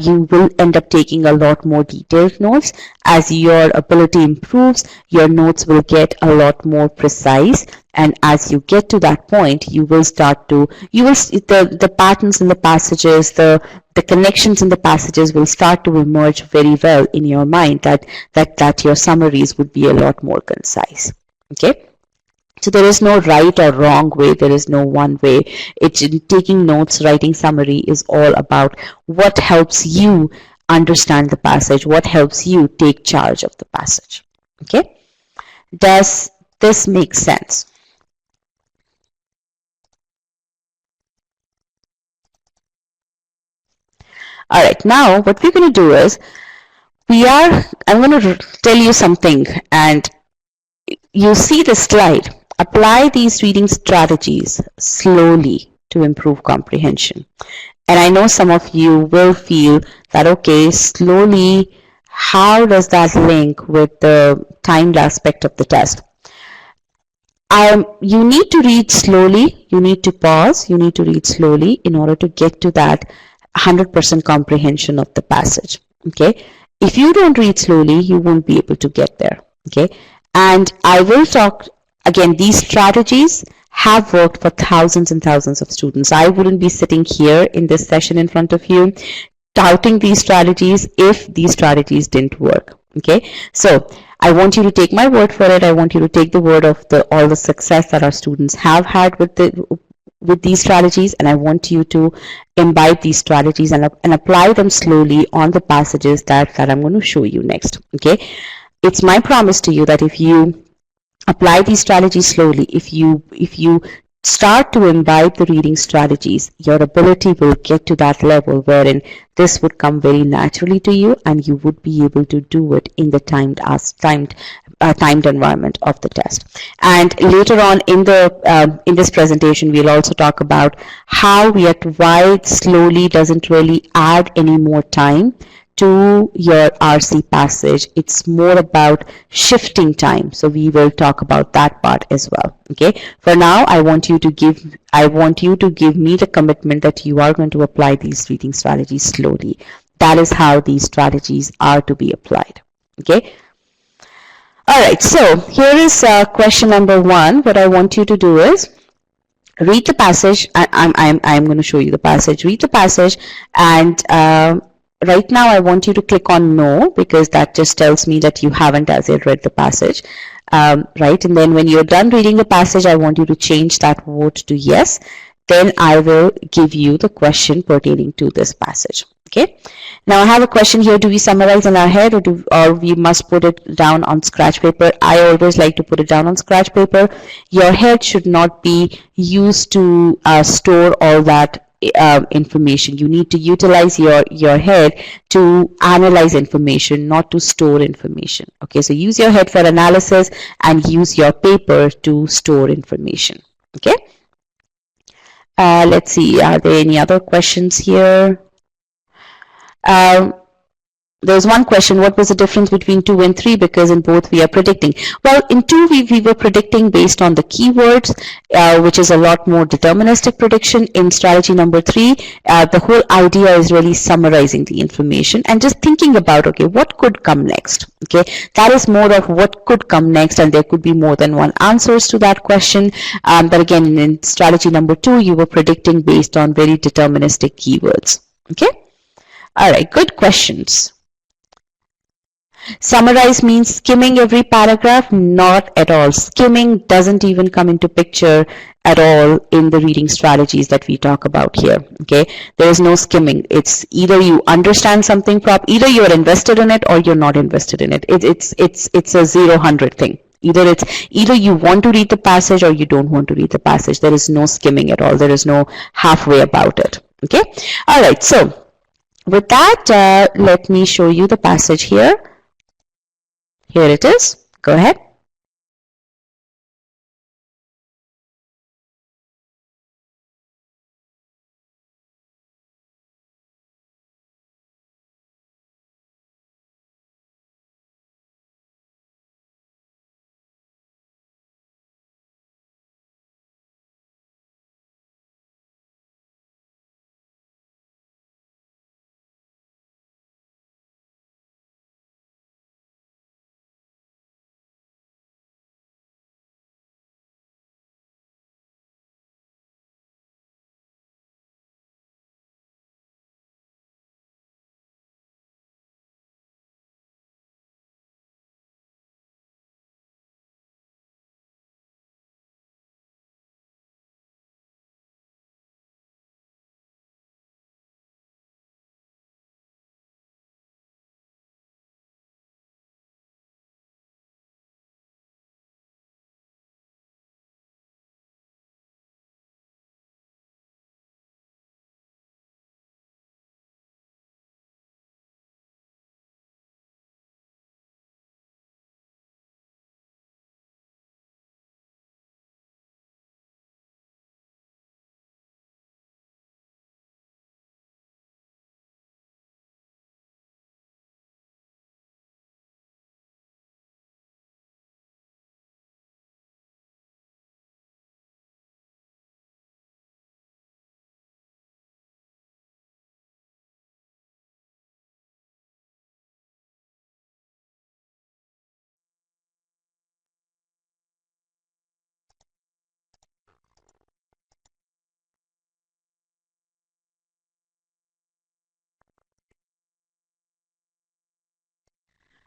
you will end up taking a lot more detailed notes. As your ability improves, your notes will get a lot more precise, and as you get to that point, you will start to, you will the patterns in the passages, the connections in the passages will start to emerge very well in your mind, that your summaries would be a lot more concise. Okay. So there is no right or wrong way. There is no one way. It's taking notes, writing summary is all about what helps you understand the passage, what helps you take charge of the passage. Okay. Does this make sense? All right. Now what we're going to do is I'm going to tell you something, and you see the slide. Apply these reading strategies slowly to improve comprehension. And I know some of you will feel that, okay, slowly, how does that link with the timed aspect of the test? You need to read slowly, you need to pause, you need to read slowly in order to get to that 100% comprehension of the passage. Okay, if you don't read slowly, you won't be able to get there. Okay, and I will talk again, these strategies have worked for thousands and thousands of students. I wouldn't be sitting here in this session in front of you touting these strategies if these strategies didn't work. Okay, so I want you to take my word for it. I want you to take the word of all the success that our students have had with these strategies, and I want you to imbibe these strategies and apply them slowly on the passages that I'm going to show you next. Okay, it's my promise to you that if you apply these strategies slowly, if you start to imbibe the reading strategies, your ability will get to that level wherein this would come very naturally to you, and you would be able to do it in the timed environment of the test. And later on in this presentation, we'll also talk about why slowly doesn't really add any more time to your RC passage. It's more about shifting time. So we will talk about that part as well. Okay. For now, I want you to give me the commitment that you are going to apply these reading strategies slowly. That is how these strategies are to be applied. Okay. All right. So here is question number 1. What I want you to do is read the passage. I'm going to show you the passage. Read the passage, and right now I want you to click on no, because that just tells me that you haven't as yet read the passage. Right, and then when you're done reading the passage, I want you to change that vote to yes. Then I will give you the question pertaining to this passage. Okay. Now I have a question here. Do we summarize in our head, or we must put it down on scratch paper? I always like to put it down on scratch paper. Your head should not be used to store all that information. You need to utilize your head to analyze information, not to store information. Okay, so use your head for analysis and use your paper to store information. Okay. Let's see, are there any other questions here? There's one question: what was the difference between 2 and 3? Because in both we are predicting. Well, in 2 we were predicting based on the keywords, which is a lot more deterministic prediction. In strategy number 3, the whole idea is really summarizing the information and just thinking about, okay, what could come next? Okay, that is more of what could come next, and there could be more than one answers to that question. But again, in strategy number 2, you were predicting based on very deterministic keywords. Okay. All right, good questions. Summarize means skimming every paragraph? Not at all. Skimming doesn't even come into picture at all in the reading strategies that we talk about here. Okay, there is no skimming. It's either you understand something either you're invested in it or you're not invested in it. It's a 0-100 thing. Either you want to read the passage or you don't want to read the passage. There is no skimming at all. There is no halfway about it. Okay. All right. So with that, let me show you the passage here. Here it is. Go ahead.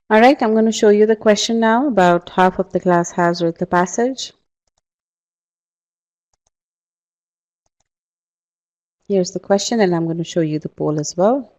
All right, I'm going to show you the question now. About half of the class has read the passage. Here's the question, and I'm going to show you the poll as well.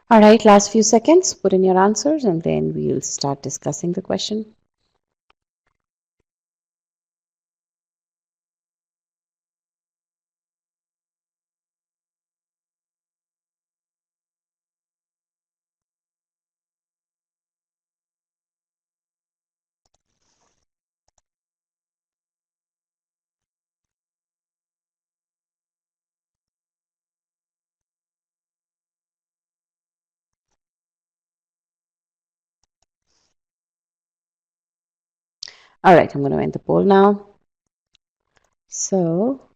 All right, last few seconds, put in your answers, and then we'll start discussing the question. All right, I'm going to end the poll now. So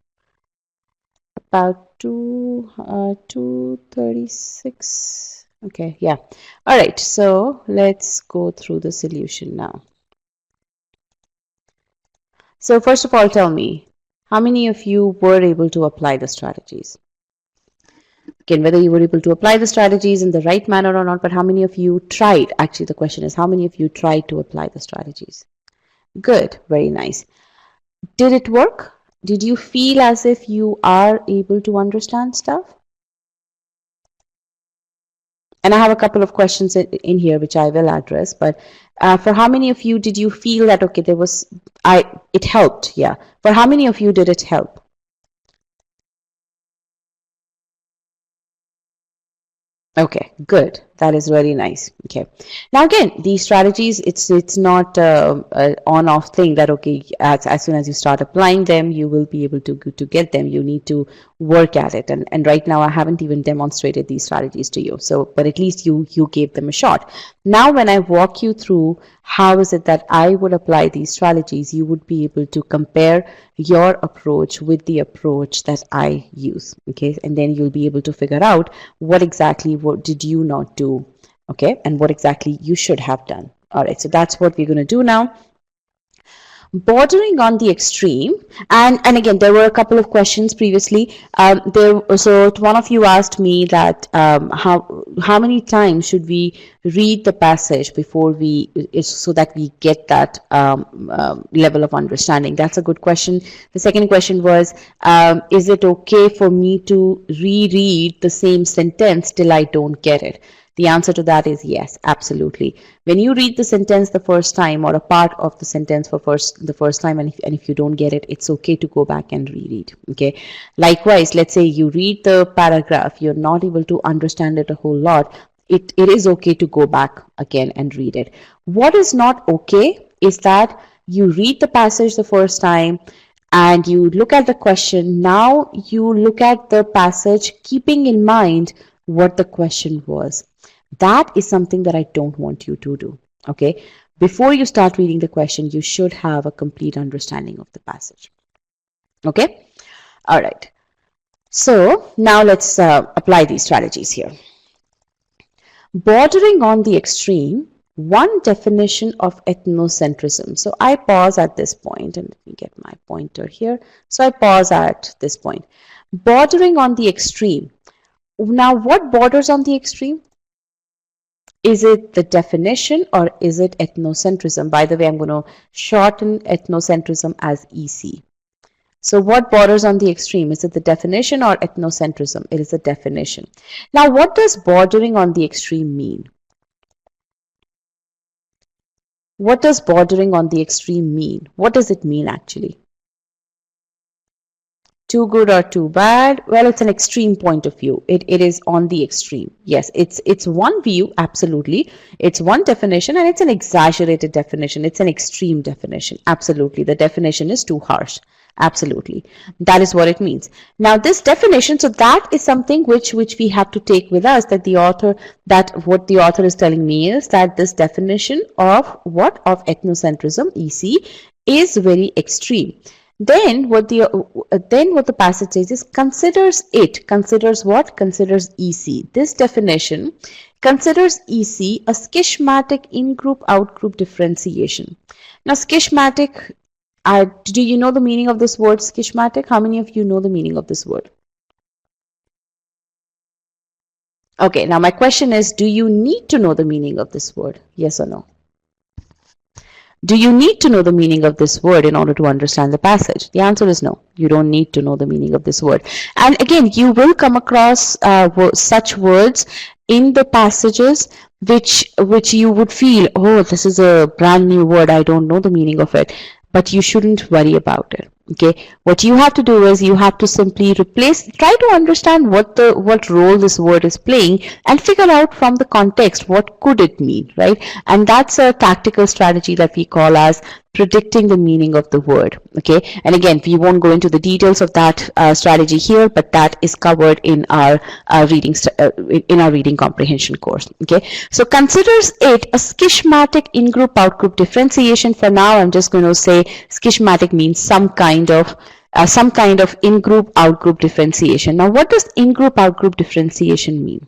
about 236. Okay, yeah. All right, so let's go through the solution now. So first of all, tell me, how many of you were able to apply the strategies? Again, whether you were able to apply the strategies in the right manner or not, but how many of you tried? Actually, the question is, how many of you tried to apply the strategies? Good, very nice. Did it work? Did you feel as if you are able to understand stuff? And I have a couple of questions in here which I will address, but for how many of you did you feel that, okay, it helped? Yeah. For how many of you did it help? Okay, good. That is really nice. Okay. Now again, these strategies, it's not a on-off thing that, okay, as soon as you start applying them, you will be able to get them. You need to work at it. And right now, I haven't even demonstrated these strategies to you. So, but at least you gave them a shot. Now, when I walk you through how is it that I would apply these strategies, you would be able to compare your approach with the approach that I use. Okay, and then you'll be able to figure out what exactly what did you not do, okay, and what exactly you should have done. All right, so that's what we're going to do now. Bordering on the extreme, and again, there were a couple of questions previously. So one of you asked me that how many times should we read the passage before so that we get that level of understanding. That's a good question. The second question was, is it okay for me to reread the same sentence till I don't get it? The answer to that is yes, absolutely. When you read the sentence the first time or a part of the sentence for the first time, and if you don't get it, it's okay to go back and reread. Okay. Likewise, let's say you read the paragraph, you're not able to understand it a whole lot. It is okay to go back again and read it. What is not okay is that you read the passage the first time and you look at the question. Now you look at the passage keeping in mind what the question was. That is something that I don't want you to do. Okay. Before you start reading the question, you should have a complete understanding of the passage. Okay. All right. So now let's apply these strategies here. Bordering on the extreme, one definition of ethnocentrism. So I pause at this point, and let me get my pointer here. So I pause at this point. Bordering on the extreme. Now, what borders on the extreme? Is it the definition or is it ethnocentrism? By the way, I'm going to shorten ethnocentrism as EC. So what borders on the extreme? Is it the definition or ethnocentrism? It is the definition. Now, what does bordering on the extreme mean? What does bordering on the extreme mean? What does it mean actually? Too good or too bad? Well, it's an extreme point of view. It is on the extreme. Yes, it's one view, absolutely. It's one definition and it's an exaggerated definition. It's an extreme definition. Absolutely. The definition is too harsh. Absolutely. That is what it means. Now, this definition, so that is something which we have to take with us, that what the author is telling me is that this definition of what? Of ethnocentrism, EC, is very extreme. Then what the passage says is considers what? Considers EC. This definition considers EC a schematic in-group out-group differentiation. Now, schematic, do you know the meaning of this word schematic? How many of you know the meaning of this word? Okay, now my question is, do you need to know the meaning of this word? Yes or no? Do you need to know the meaning of this word in order to understand the passage? The answer is no. You don't need to know the meaning of this word. And again, you will come across such words in the passages which you would feel, oh, this is a brand new word, I don't know the meaning of it. But you shouldn't worry about it. Okay, what you have to do is you have to simply try to understand what role this word is playing and figure out from the context what could it mean, right? And that's a tactical strategy that we call as predicting the meaning of the word. Okay, and again, we won't go into the details of that strategy here, but that is covered in our reading comprehension course. Okay, so considers it a schematic in-group out-group differentiation. For now, I'm just going to say schematic means some kind of in-group out-group differentiation. Now, what does in-group out-group differentiation mean?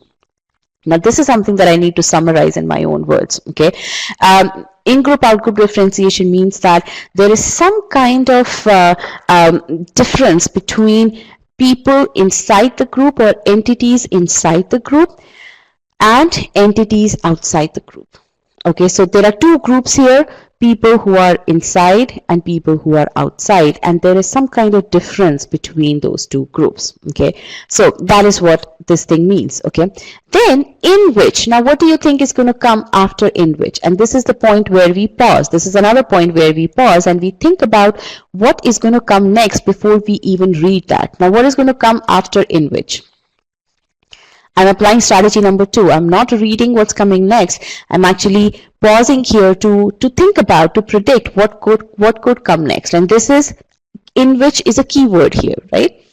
Now, this is something that I need to summarize in my own words. Okay, in-group out-group differentiation means that there is some kind of difference between people inside the group or entities inside the group and entities outside the group. Okay, so there are two groups here, people who are inside and people who are outside, and there is some kind of difference between those two groups. Okay, so that is what this thing means. Okay, then in which, now what do you think is going to come after in which? And this is the point where we pause. This is another point where we pause and we think about what is going to come next before we even read that. Now, what is going to come after in which? I'm applying strategy number 2. I'm not reading what's coming next. I'm actually pausing here to think about, to predict what could come next. And this is, in which is a keyword here, right?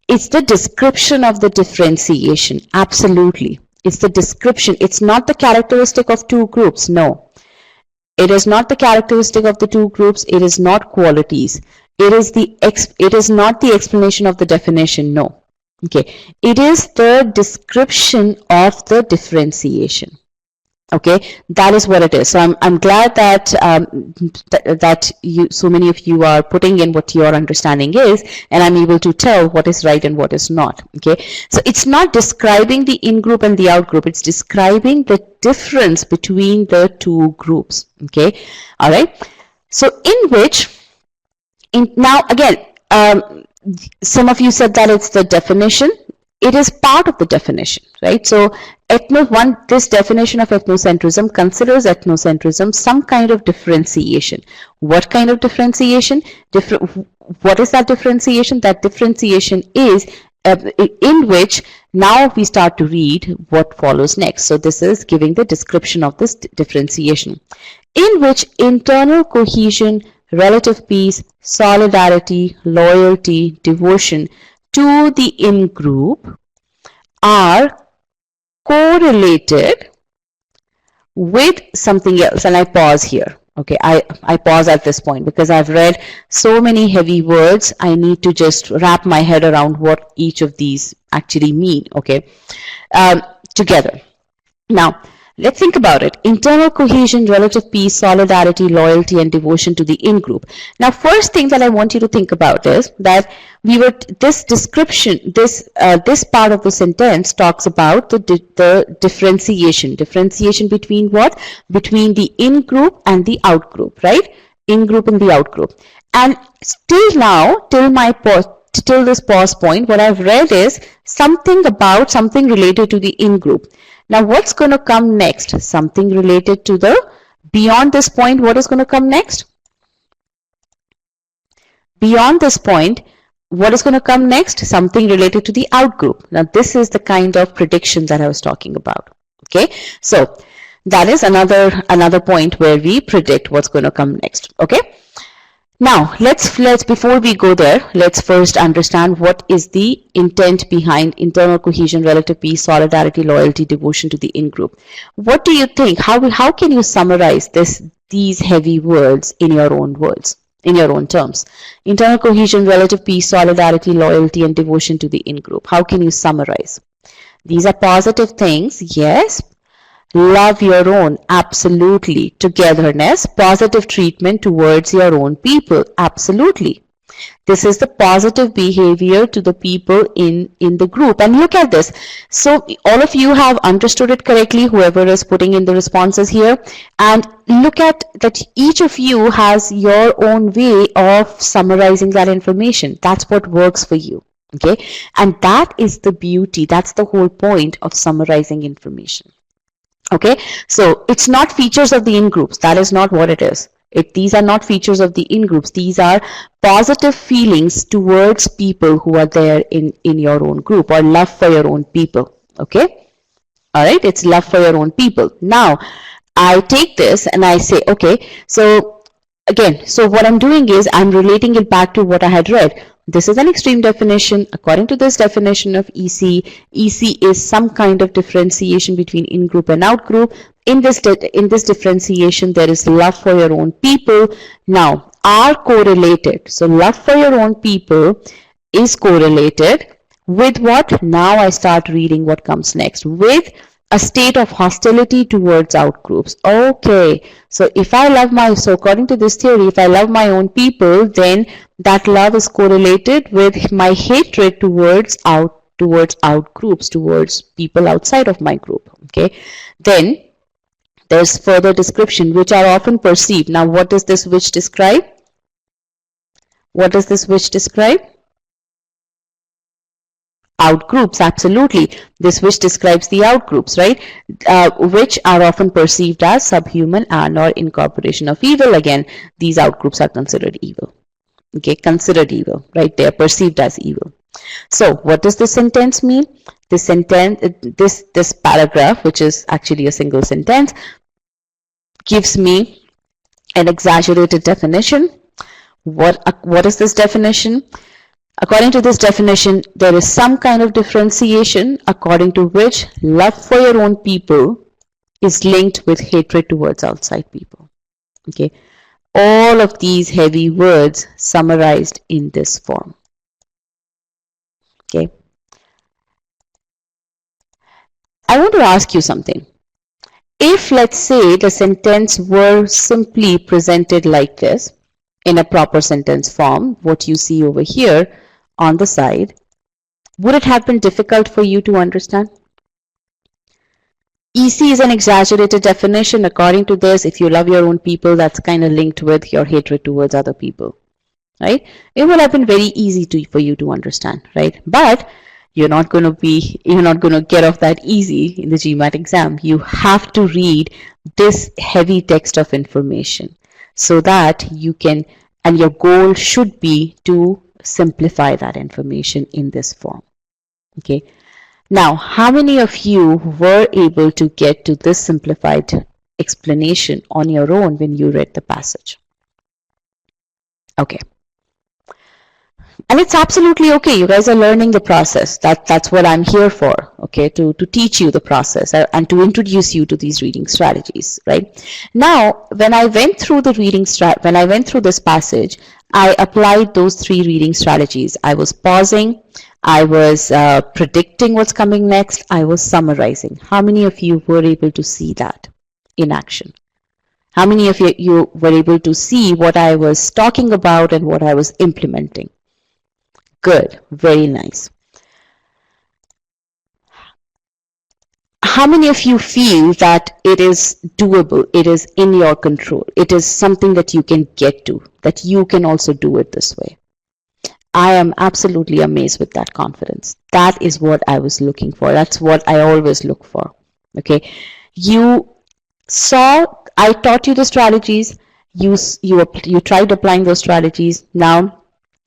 It's the description of the differentiation. Absolutely. It's the description. It's not the characteristic of two groups. No. It is not the characteristic of the two groups. It is not qualities. It is not the explanation of the definition. No. Okay, it is the description of the differentiation. Okay, that is what it is. So I'm glad that that so many of you are putting in what your understanding is, and I'm able to tell what is right and what is not. Okay, so it's not describing the in-group and the out-group. It's describing the difference between the two groups. Okay, all right. So in which, now again, some of you said that it's the definition. It is part of the definition, right? So this definition of ethnocentrism considers ethnocentrism some kind of differentiation. What kind of differentiation? What is that differentiation? That differentiation is in which now we start to read what follows next. So this is giving the description of this differentiation, in which internal cohesion, relative peace, solidarity, loyalty, devotion to the in-group are correlated with something else. And I pause here. Okay, I pause at this point because I've read so many heavy words. I need to just wrap my head around what each of these actually mean. Okay, together. Now, let's think about it. Internal cohesion, relative peace, solidarity, loyalty, and devotion to the in-group. Now, first thing that I want you to think about is that this description, this part of the sentence talks about the differentiation. Differentiation between what? Between the in-group and the out-group, right? in group and the out group. And till now, till this pause point, what I've read is something about something related to the in group. Now what's going to come next? Something related to the, beyond this point, what is going to come next? Beyond this point, what is going to come next? Something related to the out group. Now this is the kind of prediction that I was talking about. Okay, so that is another point where we predict what's going to come next. Okay, now let's before we go there, let's first understand what is the intent behind internal cohesion, relative peace, solidarity, loyalty, devotion to the in-group. What do you think? How can you summarize these heavy words in your own words, in your own terms? Internal cohesion, relative peace, solidarity, loyalty, and devotion to the in-group. How can you summarize? These are positive things, yes. Love your own, absolutely. Togetherness, positive treatment towards your own people, absolutely. This is the positive behavior to the people in the group. And look at this. So all of you have understood it correctly, whoever is putting in the responses here. And look at that each of you has your own way of summarizing that information. That's what works for you. Okay. And that is the beauty. That's the whole point of summarizing information. Okay, so it's not features of the in-groups. That is not what it is. These are not features of the in-groups. These are positive feelings towards people who are there in your own group, or love for your own people. Okay, all right, it's love for your own people. Now, I take this and I say, okay, so again, so what I'm doing is I'm relating it back to what I had read. This is an extreme definition. According to this definition of EC, EC is some kind of differentiation between in-group and out-group. In this differentiation, there is love for your own people. Now, are correlated. So, love for your own people is correlated with what? Now I start reading what comes next. With a state of hostility towards outgroups. Okay, so if I love so according to this theory, if I love my own people, then that love is correlated with my hatred towards outgroups, towards people outside of my group. Okay, then there's further description, which are often perceived. Now, what does this which describe? What does this which describe? Outgroups, absolutely. This which describes the outgroups, right? Which are often perceived as subhuman and or incorporation of evil. Again, these outgroups are considered evil. Okay, considered evil, right? They are perceived as evil. So, what does this sentence mean? This sentence, this paragraph, which is actually a single sentence, gives me an exaggerated definition. What is this definition? According to this definition, there is some kind of differentiation according to which love for your own people is linked with hatred towards outside people. Okay, all of these heavy words summarized in this form. Okay, I want to ask you something. If, let's say, the sentence were simply presented like this, in a proper sentence form, what you see over here on the side, would it have been difficult for you to understand? EC is an exaggerated definition. According to this, if you love your own people, that's kind of linked with your hatred towards other people, right? It would have been very easy for you to understand, right? But you're not going to get off that easy in the GMAT exam. You have to read this heavy text of information so that you can, and your goal should be to simplify that information in this form. Okay. Now, how many of you were able to get to this simplified explanation on your own when you read the passage? Okay. And it's absolutely okay. You guys are learning the process. That's what I'm here for, okay, to teach you the process and to introduce you to these reading strategies, right? Now, when I went through this passage, I applied those 3 reading strategies. I was pausing, I was predicting what's coming next, I was summarizing. How many of you were able to see that in action? How many of you were able to see what I was talking about and what I was implementing? Good, very nice. how many of you feel that it is doable, it is in your control, it is something that you can get to, that you can also do it this way? I am absolutely amazed with that confidence. That is what I was looking for. That's what I always look for. Okay, you saw, I taught you the strategies, you tried applying those strategies. Now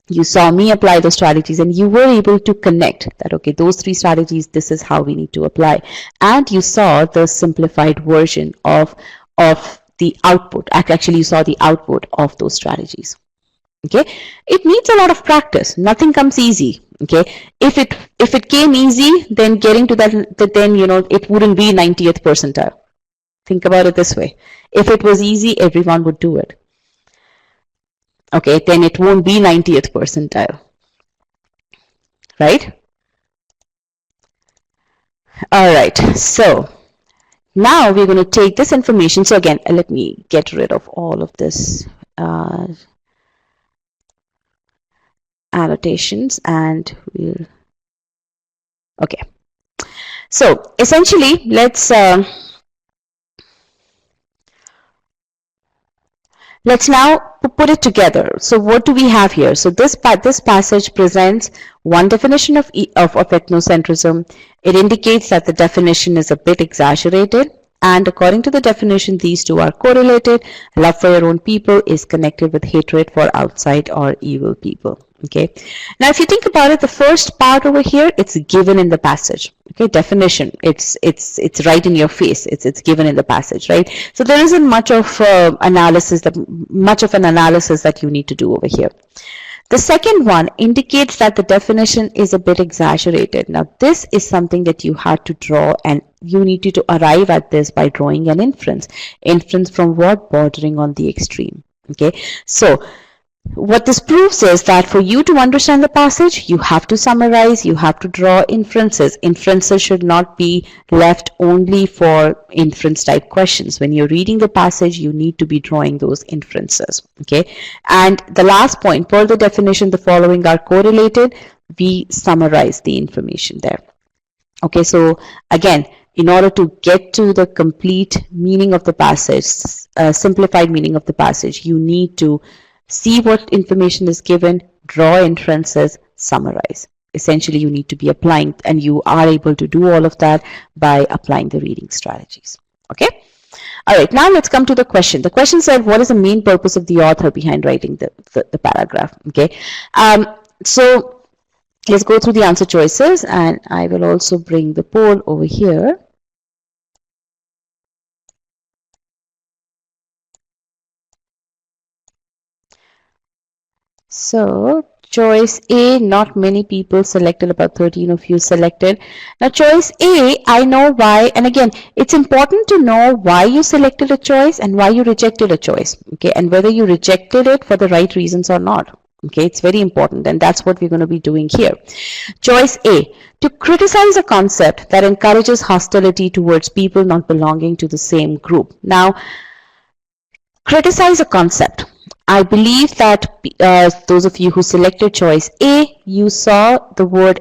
you saw me apply those strategies, and you were able to connect that, okay, those 3 strategies, this is how we need to apply. And you saw the simplified version of the output. Actually, you saw the output of those strategies. Okay, it needs a lot of practice. Nothing comes easy. Okay, if it came easy, then getting to that, then it wouldn't be 90th percentile. Think about it this way. If it was easy, everyone would do it. Okay, then it won't be 90th percentile, right? All right, so now we're going to take this information. So again, let me get rid of all of this annotations, and we'll, okay. So essentially, let's now put it together. So what do we have here? So this passage presents one definition of ethnocentrism. It indicates that the definition is a bit exaggerated, and according to the definition, these two are correlated. Love for your own people is connected with hatred for outside or evil people. Okay. Now, if you think about it, the first part over here, it's given in the passage. Okay, definition. It's right in your face. It's given in the passage, right? So there isn't much of an analysis that you need to do over here. The second one indicates that the definition is a bit exaggerated. Now, this is something that you had to draw, and you needed to arrive at this by drawing an inference. Inference from what? Bordering on the extreme. Okay, so what this proves is that for you to understand the passage, you have to summarize, you have to draw inferences. Inferences should not be left only for inference type questions. When you're reading the passage, you need to be drawing those inferences. Okay. And the last point, per the definition, the following are correlated. We summarize the information there. Okay. So again, in order to get to the complete meaning of the passage, simplified meaning of the passage, you need to see what information is given, draw inferences, summarize. Essentially, you need to be applying, and you are able to do all of that by applying the reading strategies. Okay? All right, now let's come to the question. The question said, what is the main purpose of the author behind writing the paragraph? Okay? So let's go through the answer choices, and I will also bring the poll over here. So choice A, not many people selected, about 13 of you selected. Now choice A, I know why, and again, it's important to know why you selected a choice and why you rejected a choice, okay, and whether you rejected it for the right reasons or not. Okay, it's very important, and that's what we're going to be doing here. Choice A, to criticize a concept that encourages hostility towards people not belonging to the same group. Now, criticize a concept. I believe that those of you who selected choice A, you saw the word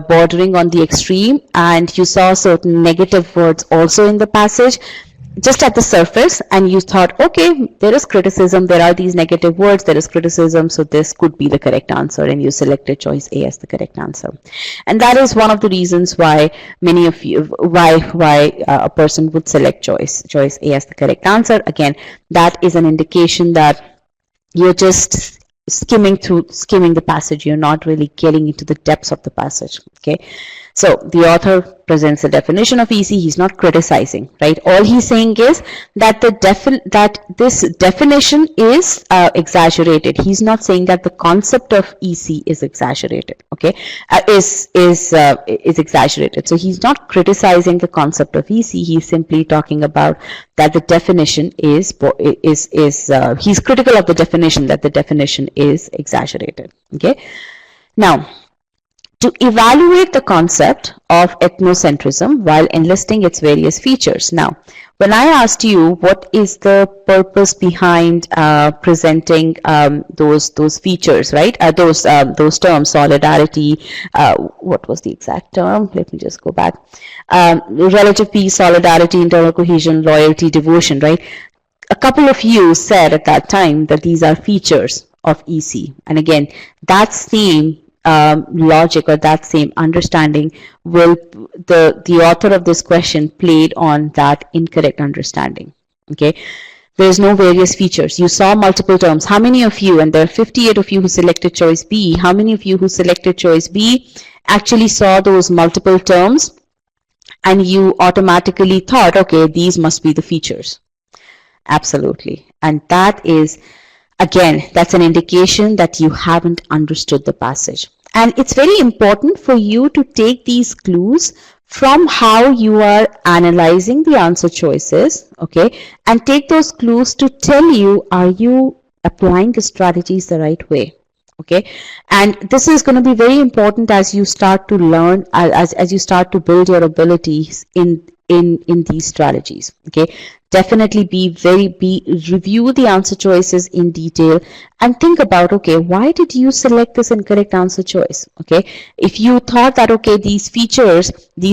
bordering on the extreme, and you saw certain negative words also in the passage, just at the surface, and you thought, okay, there is criticism, there are these negative words, there is criticism, so this could be the correct answer, and you selected choice A as the correct answer. And that is one of the reasons why many of you, why a person would select choice A as the correct answer. Again, that is an indication that you're just skimming the passage. You're not really getting into the depths of the passage. Okay, so the author presents a definition of EC. He's not criticizing, right? All he's saying is that this definition is exaggerated. He's not saying that the concept of EC is exaggerated. Okay, is exaggerated. So he's not criticizing the concept of EC. He's simply talking about that the definition is he's critical of the definition, that the definition is exaggerated. Okay, now, to evaluate the concept of ethnocentrism while enlisting its various features. Now, when I asked you what is the purpose behind presenting those features, right? Those terms, solidarity. What was the exact term? Let me just go back. Relative peace, solidarity, internal cohesion, loyalty, devotion, right? A couple of you said at that time that these are features of EC, and again, that same logic or that same understanding will the author of this question played on that incorrect understanding. Okay, there's no various features. You saw multiple terms. How many of you, and there are 58 of you who selected choice B, how many of you who selected choice B actually saw those multiple terms and you automatically thought, okay, these must be the features? Absolutely. And that is, again, that's an indication that you haven't understood the passage. And it's very important for you to take these clues from how you are analyzing the answer choices, okay, and take those clues to tell you, are you applying the strategies the right way? Okay, and this is going to be very important as you start to learn, as you start to build your abilities in these strategies. Okay, definitely review the answer choices in detail and think about, okay, why did you select this incorrect answer choice? Okay, if you thought that, okay, these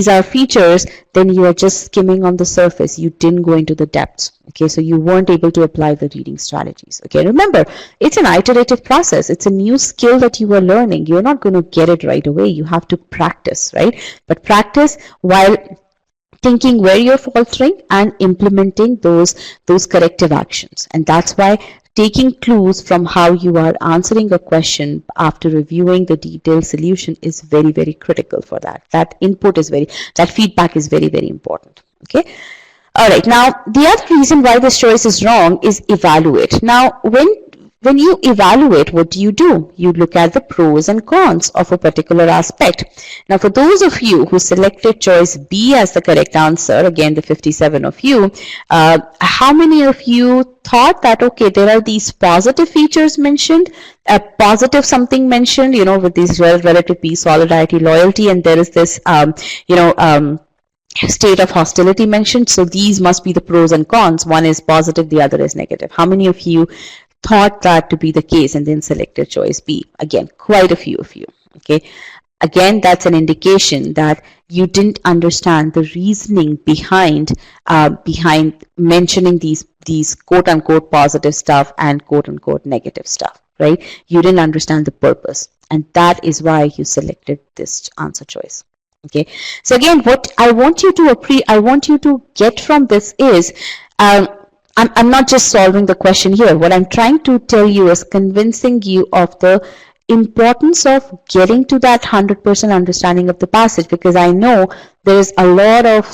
are features, then you are just skimming on the surface. You didn't go into the depths. Okay, so you weren't able to apply the reading strategies. Okay, remember, it's an iterative process. It's a new skill that you are learning. You're not going to get it right away. You have to practice, right? But practice while thinking where you're faltering and implementing those corrective actions. And that's why taking clues from how you are answering a question after reviewing the detailed solution is very, very critical for that. That feedback is very, very important. Okay. All right. Now, the other reason why this choice is wrong is evaluate. Now, when you evaluate, what do? You look at the pros and cons of a particular aspect. Now, for those of you who selected choice B as the correct answer, again, the 57 of you, how many of you thought that, okay, there are these positive features mentioned, positive something mentioned, with these relative peace, solidarity, loyalty, and there is this, state of hostility mentioned. So these must be the pros and cons. One is positive, the other is negative. How many of you thought that to be the case and then selected choice B? Again, quite a few of you. Okay, again, that's an indication that you didn't understand the reasoning behind mentioning these quote unquote positive stuff and quote unquote negative stuff, right? You didn't understand the purpose, and that is why you selected this answer choice. Okay, so again, what I want you to get from this is, I'm not just solving the question here. What I'm trying to tell you is convincing you of the importance of getting to that 100% understanding of the passage, because I know there's a lot of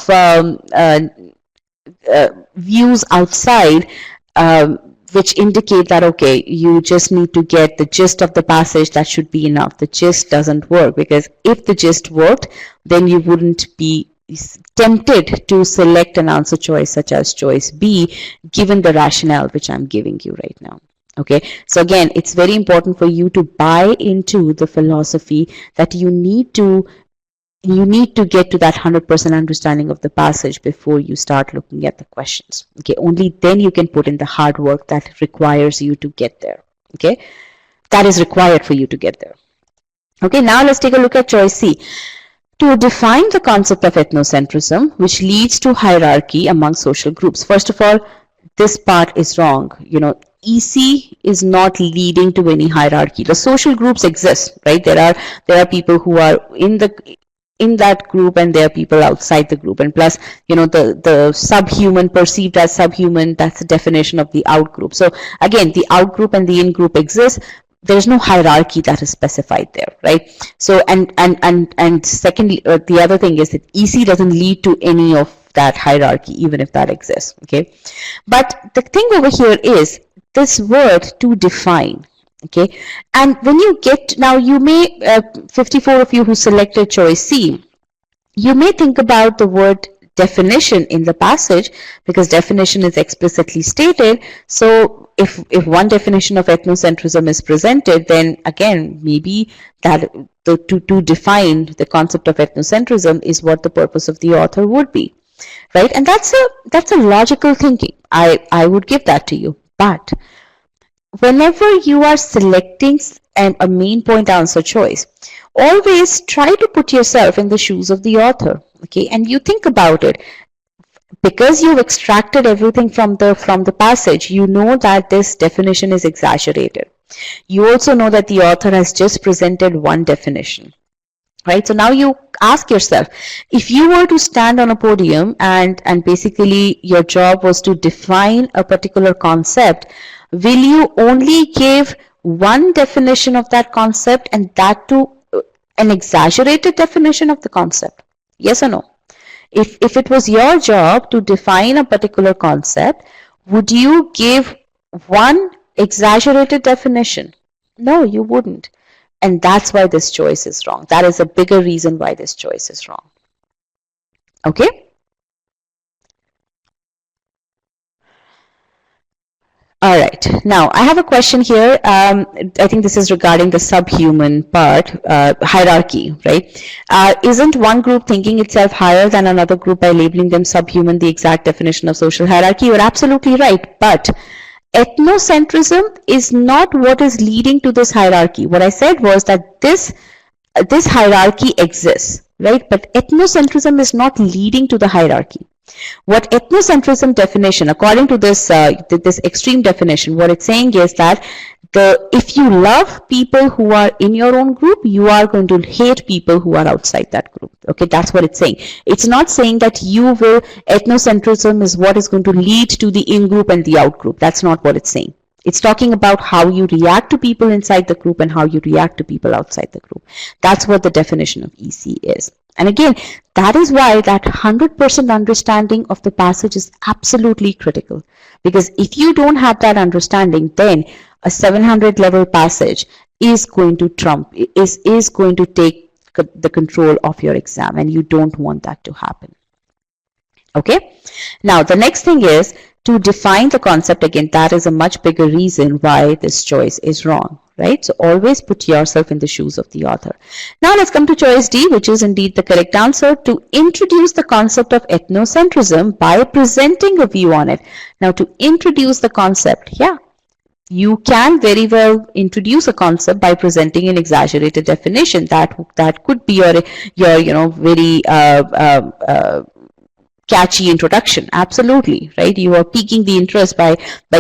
views outside which indicate that, okay, you just need to get the gist of the passage. That should be enough. The gist doesn't work, because if the gist worked, then you wouldn't be tempted to select an answer choice such as choice B, given the rationale which I'm giving you right now. Okay, so again, it's very important for you to buy into the philosophy that you need to get to that 100% understanding of the passage before you start looking at the questions. Okay, only then you can put in the hard work that requires you to get there. Okay, that is required for you to get there. Okay, now let's take a look at choice C. To define the concept of ethnocentrism, which leads to hierarchy among social groups. First of all, this part is wrong. EC is not leading to any hierarchy. The social groups exist, right? There are people who are in that group, and there are people outside the group. And plus, the subhuman, perceived as subhuman, that's the definition of the out group. So again, the out group and the in group exist. There's no hierarchy that is specified there, right? So and secondly, the other thing is that EC doesn't lead to any of that hierarchy, even if that exists. Okay, but the thing over here is this word to define. Okay, and when you get, now you may 54 of you who selected choice C, you may think about the word definition in the passage, because definition is explicitly stated. So if one definition of ethnocentrism is presented, then again maybe that to define the concept of ethnocentrism is what the purpose of the author would be, right? And that's a logical thinking. I would give that to you. But whenever you are selecting a main point answer choice, always try to put yourself in the shoes of the author, okay? And you think about it. Because you've extracted everything from the passage, you know that this definition is exaggerated. You also know that the author has just presented one definition, right? So now you ask yourself, if you were to stand on a podium and basically your job was to define a particular concept, will you only give one definition of that concept, and that too an exaggerated definition of the concept? Yes or no? If it was your job to define a particular concept, would you give one exaggerated definition? No, you wouldn't. And that's why this choice is wrong. That is a bigger reason why this choice is wrong. Okay? All right. Now, I have a question here. I think this is regarding the subhuman part, hierarchy, right? Isn't one group thinking itself higher than another group by labeling them subhuman the exact definition of social hierarchy? You're absolutely right. But ethnocentrism is not what is leading to this hierarchy. What I said was that this hierarchy exists, right? But ethnocentrism is not leading to the hierarchy. What ethnocentrism definition, according to this extreme definition, what it's saying is that if you love people who are in your own group, you are going to hate people who are outside that group. Okay, that's what it's saying. It's not saying that ethnocentrism is what is going to lead to the in-group and the out-group. That's not what it's saying. It's talking about how you react to people inside the group and how you react to people outside the group. That's what the definition of EC is. And again, that is why that 100% understanding of the passage is absolutely critical. Because if you don't have that understanding, then a 700 level passage is going to is going to take the control of your exam, and you don't want that to happen. Okay? Now, the next thing is to define the concept. Again, that is a much bigger reason why this choice is wrong, right? So always put yourself in the shoes of the author. Now let's come to choice D, which is indeed the correct answer, to introduce the concept of ethnocentrism by presenting a view on it. Now, to introduce the concept, yeah, you can very well introduce a concept by presenting an exaggerated definition. That could be your very catchy introduction. Absolutely, right? You are piquing the interest by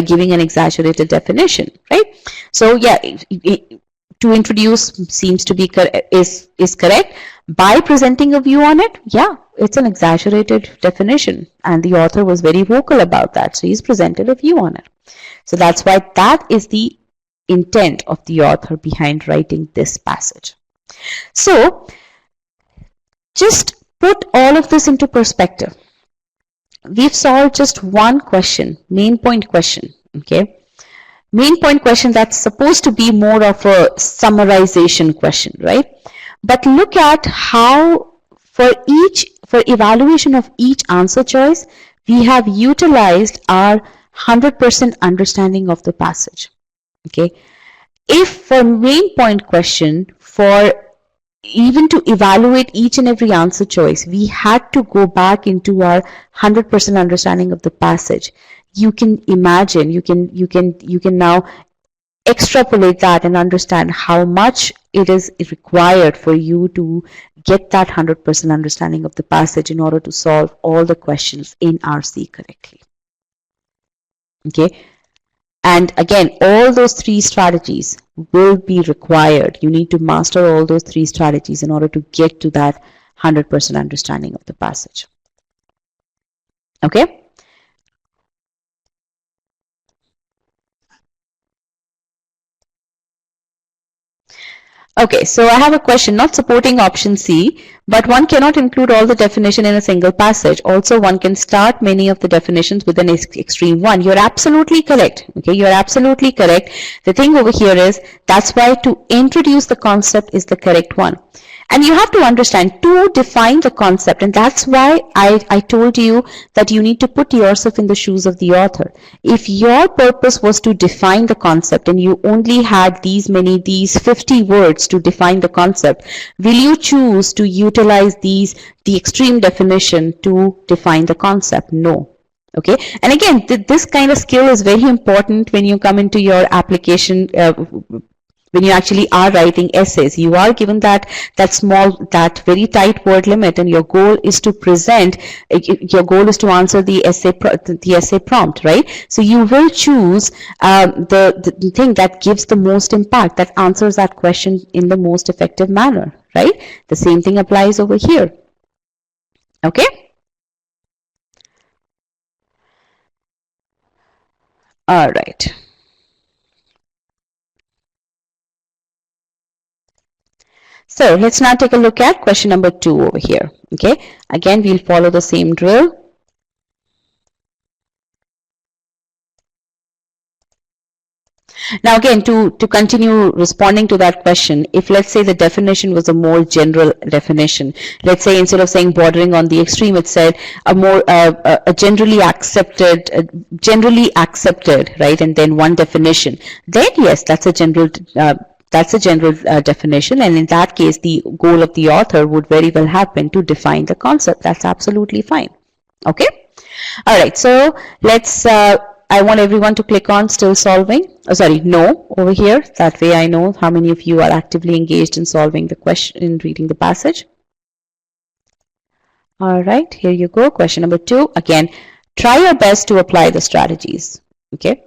giving an exaggerated definition, right? So yeah, to introduce seems to be is correct. By presenting a view on it, yeah, it's an exaggerated definition, and the author was very vocal about that. So he's presented a view on it. So that's why that is the intent of the author behind writing this passage. So just put all of this into perspective. We've solved just one question, main point question, okay? Main point question that's supposed to be more of a summarization question, right? But look at how for evaluation of each answer choice, we have utilized our 100% understanding of the passage, okay? If for main point question, even to evaluate each and every answer choice, we had to go back into our 100% understanding of the passage. You can imagine, you can now extrapolate that and understand how much it is required for you to get that 100% understanding of the passage in order to solve all the questions in RC correctly. Okay. And again, all those three strategies will be required. You need to master all those three strategies in order to get to that 100% understanding of the passage. Okay? Okay, so I have a question, not supporting option C, but one cannot include all the definition in a single passage. Also, one can start many of the definitions with an extreme one. You're absolutely correct. Okay, you're absolutely correct. The thing over here is, that's why to introduce the concept is the correct one. And you have to understand to define the concept, and that's why I told you that you need to put yourself in the shoes of the author. If your purpose was to define the concept and you only had these 50 words to define the concept, will you choose to utilize the extreme definition to define the concept? No. Okay, and again, this kind of skill is very important when you come into your application. When you actually are writing essays, you are given that very tight word limit, and your goal is to answer the essay prompt, right? So you will choose the thing that gives the most impact, that answers that question in the most effective manner, right? The same thing applies over here. Okay. All right. So let's now take a look at question number 2 over here. Okay, again, we'll follow the same drill. Now again, to continue responding to that question, if let's say the definition was a more general definition, let's say instead of saying bordering on the extreme, it said a more a generally accepted, right, and then one definition, then yes, that's a general definition, and in that case the goal of the author would very well have been to define the concept. That's absolutely fine. Okay. All right, so let's I want everyone to click on still solving. Oh, sorry, no, over here. That way I know how many of you are actively engaged in solving the question, in reading the passage. All right, here you go. Question number 2. Again, try your best to apply the strategies. Okay.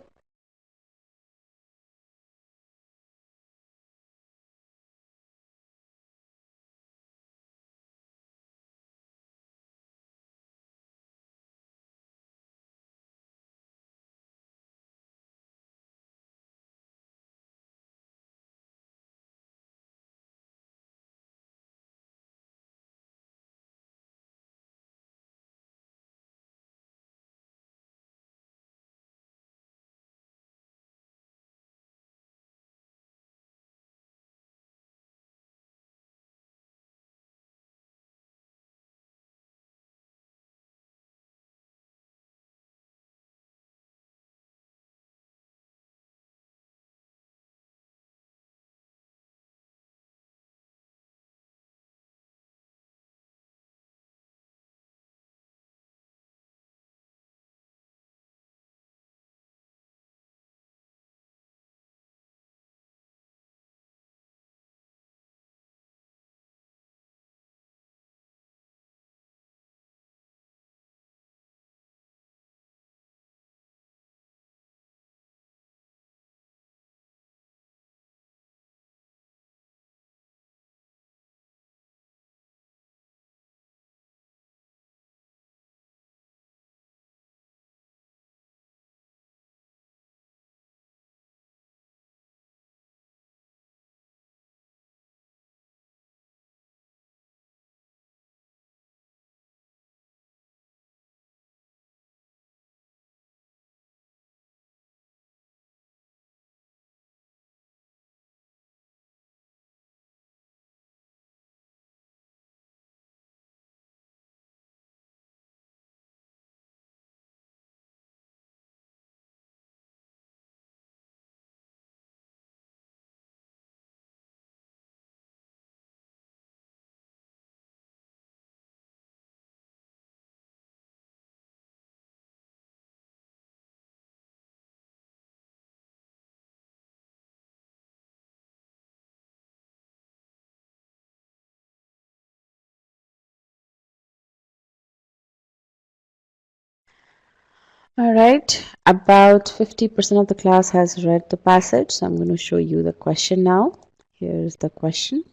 All right, about 50% of the class has read the passage, so I'm going to show you the question now. Here's the question.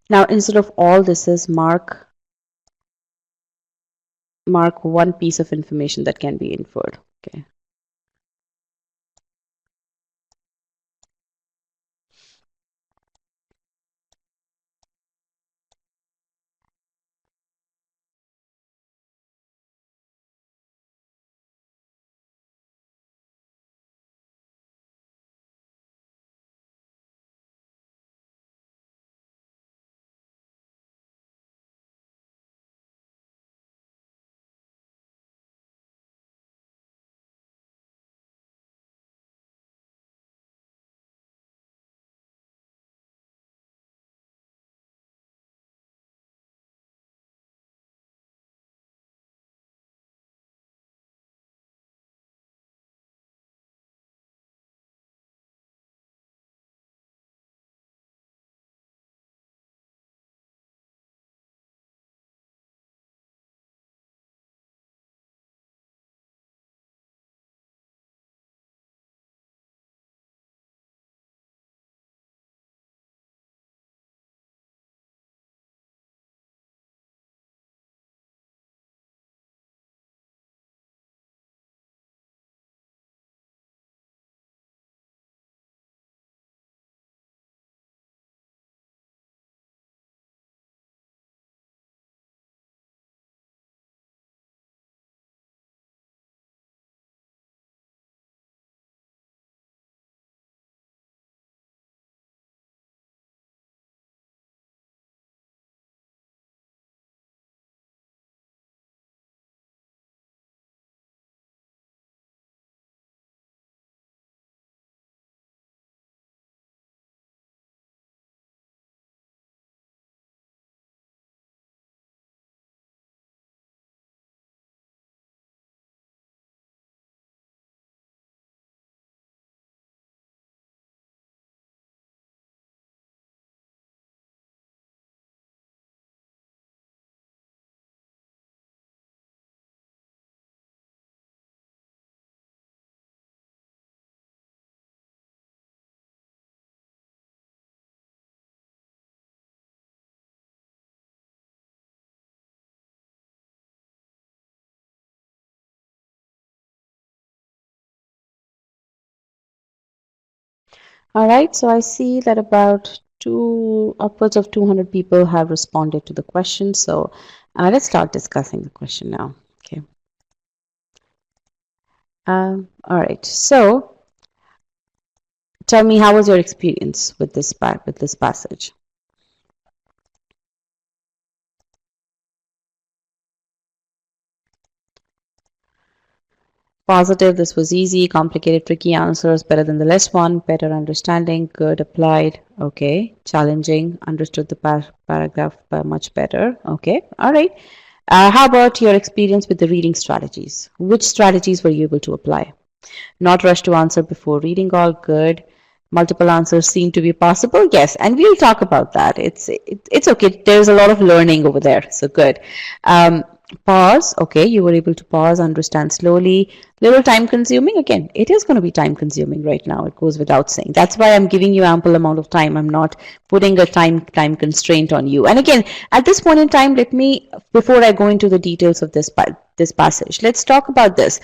Now, instead of all this is mark one piece of information that can be inferred. Okay. All right, so I see that about upwards of 200 people have responded to the question. So let's start discussing the question now. Okay. All right. So tell me, how was your experience with this passage? Positive, this was easy. Complicated, tricky answers, better than the less one. Better understanding, good, applied. Okay. Challenging, understood the paragraph much better. Okay. All right. How about your experience with the reading strategies? Which strategies were you able to apply? Not rush to answer before reading, all good. Multiple answers seem to be possible. Yes, and we'll talk about that. It's okay. There's a lot of learning over there, so good. Pause. Okay, you were able to pause, understand slowly. Little time consuming. Again, it is going to be time consuming right now. It goes without saying. That's why I'm giving you ample amount of time. I'm not putting a time constraint on you. And again, at this point in time, let me, before I go into the details of this passage, let's talk about this.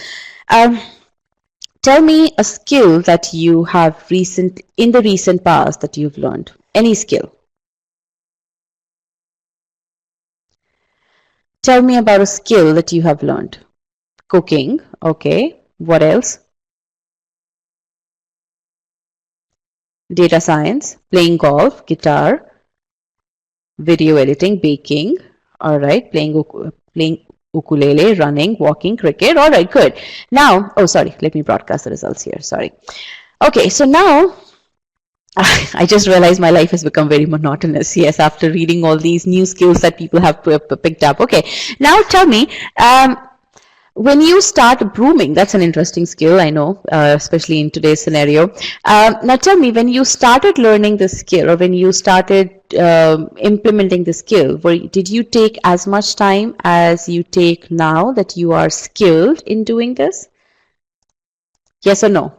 Tell me a skill that you have in the recent past that you've learned. Any skill. Tell me about a skill that you have learned. Cooking. Okay. What else? Data science, playing golf, guitar, video editing, baking. All right. Playing ukulele, running, walking, cricket. All right. Good. Now, oh, sorry. Let me broadcast the results here. Sorry. Okay. So now I just realized my life has become very monotonous. Yes, after reading all these new skills that people have picked up. Okay, now tell me, when you start brooming, that's an interesting skill, I know, especially in today's scenario. Now tell me, when you started learning this skill, or when you started implementing the skill, did you take as much time as you take now that you are skilled in doing this? Yes or no?